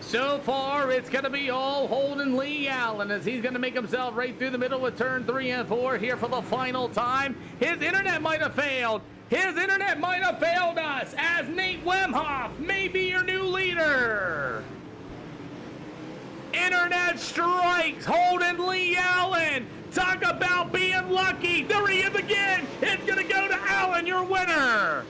So far, it's going to be all Holden Lee Allen, as he's going to make himself right through the middle with turn 3 and 4 here for the final time. His internet might have failed. His internet might have failed us, as Nate Wemhoff may be your new leader. Internet strikes Holden Lee Allen. Talk about being lucky. There he is again. It's going to go to Allen, your winner.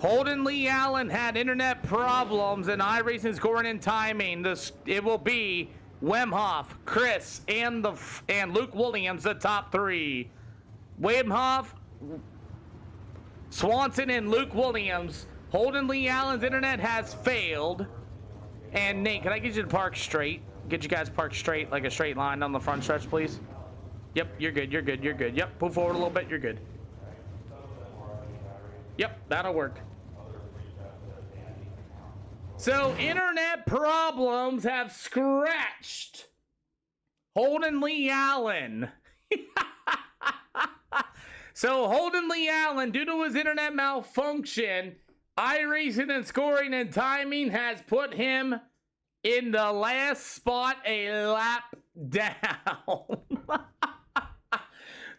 Holden Lee Allen had internet problems, and iRacing scoring and timing. It will be Wemhoff, Chris, and Luke Williams, the top 3. Wemhoff, Swanson, and Luke Williams. Holden Lee Allen's internet has failed. And Nate, can I get you to park straight? Get you guys parked straight, like a straight line down the front stretch, please. Yep, you're good, you're good, you're good. Yep, move forward a little bit, you're good. Yep, that'll work. So, internet problems have scratched Holden Lee Allen. So, Holden Lee Allen, due to his internet malfunction, iRacing and scoring and timing has put him in the last spot, a lap down.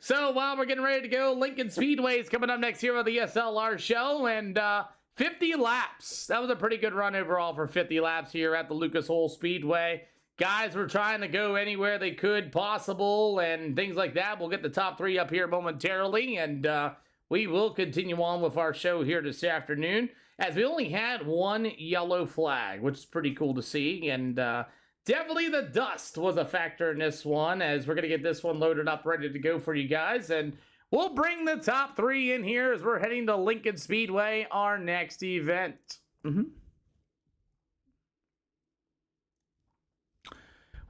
So while we're getting ready to go, Lincoln Speedway is coming up next here on the SLR show, and 50 laps. That was a pretty good run overall for 50 laps here at the Lucas Oil Speedway. Guys were trying to go anywhere they could possible and things like that. We'll get the top 3 up here momentarily, and we will continue on with our show here this afternoon, as we only had 1 yellow flag, which is pretty cool to see, and definitely the dust was a factor in this one, as we're going to get this one loaded up, ready to go for you guys. And we'll bring the top 3 in here as we're heading to Lincoln Speedway, our next event.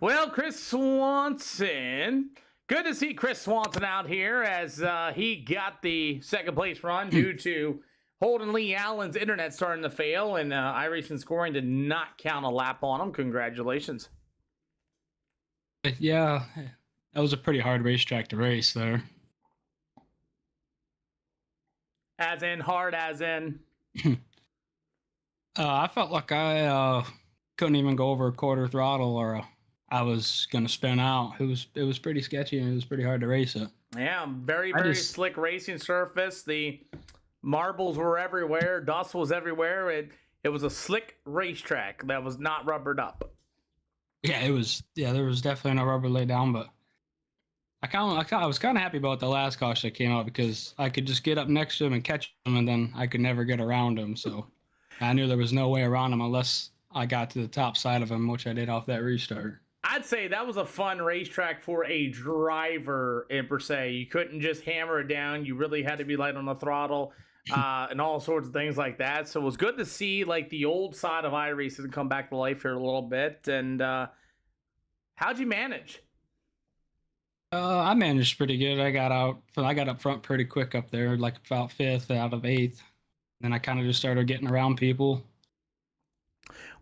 Well, Chris Swanson Good to see Chris Swanson out here as he got the second place run due to Holden Lee Allen's internet starting to fail, and iRacing scoring did not count a lap on him. Congratulations. Yeah, that was a pretty hard racetrack to race there. As in hard, as in. I felt like I couldn't even go over a quarter throttle, or I was gonna spin out. It was pretty sketchy, and it was pretty hard to race it. Yeah, very slick racing surface. The marbles were everywhere. Dust was everywhere. It was a slick racetrack that was not rubbered up. Yeah, it was. Yeah, there was definitely no rubber laid down, but I was kind of happy about the last caution that came out because I could just get up next to him and catch him, and then I could never get around him. So I knew there was no way around him unless I got to the top side of him, which I did off that restart. I'd say that was a fun racetrack for a driver in per se. You couldn't just hammer it down. You really had to be light on the throttle and all sorts of things like that. So it was good to see like the old side of iRacing come back to life here a little bit. And how'd you manage? I managed pretty good. I got up front pretty quick up there, like about 5th out of 8th. Then I kind of just started getting around people.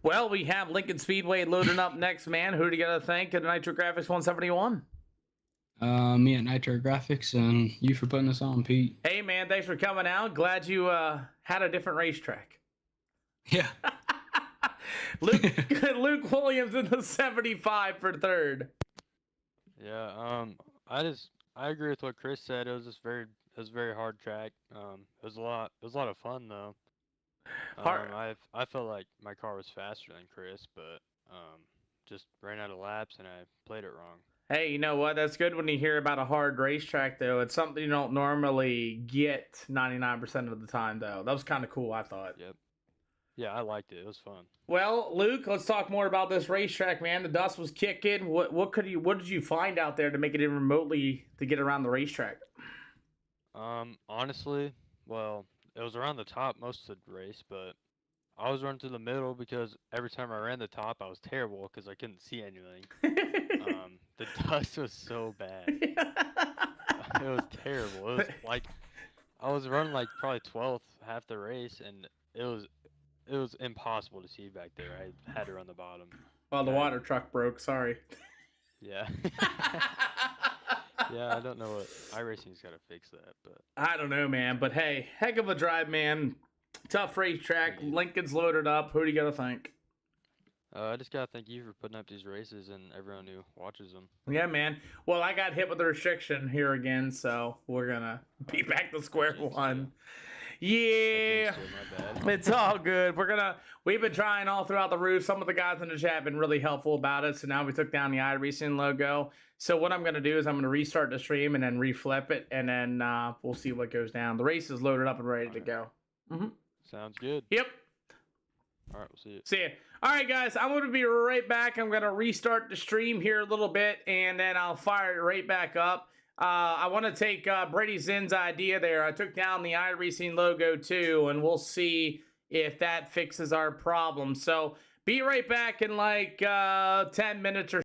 Well, we have Lincoln Speedway loading up next, man. Who do you got to thank at Nitro Graphics 171? Me at Nitro Graphics, and you for putting this on, Pete. Hey, man, thanks for coming out. Glad you had a different racetrack. Yeah. Luke Williams in the 75 for 3rd. Yeah, I agree with what Chris said. It was a very hard track. It was a lot of fun though. I felt like my car was faster than Chris, but just ran out of laps and I played it wrong. Hey, you know what? That's good when you hear about a hard racetrack, though. It's something you don't normally get 99% of the time, though. That was kind of cool, I thought. Yep. Yeah, I liked it. It was fun. Well, Luke, let's talk more about this racetrack, man. The dust was kicking. What did you find out there to make it even remotely to get around the racetrack? Honestly, well, it was around the top most of the race, but I was running to the middle because every time I ran the top, I was terrible because I couldn't see anything. The dust was so bad. It was terrible. It was like I was running like probably 12th half the race, and it was impossible to see back there. I had to run the bottom. Well, the water truck broke. Sorry. Yeah. Yeah, I don't know what iRacing's got to fix that, but I don't know, man. But hey, heck of a drive, man. Tough racetrack. Lincoln's loaded up. Who do you got to thank? I just gotta thank you for putting up these races and everyone who watches them. Yeah, man. Well, I got hit with a restriction here again, so we're gonna be back to square one. Yeah, it's all good. We've been trying all throughout the roof. Some of the guys in the chat have been really helpful about it. So now we took down the iRacing logo. So what I'm going to do is I'm going to restart the stream and then reflip it. And then we'll see what goes down. The race is loaded up and ready to go. Mm-hmm. Sounds good. Yep. All right, we'll see you. See ya. All right, guys, I'm going to be right back. I'm going to restart the stream here a little bit, and then I'll fire it right back up. I want to take Brady Zinn's idea there. I took down the iRacing logo too, and we'll see if that fixes our problem. So be right back in like 10 minutes or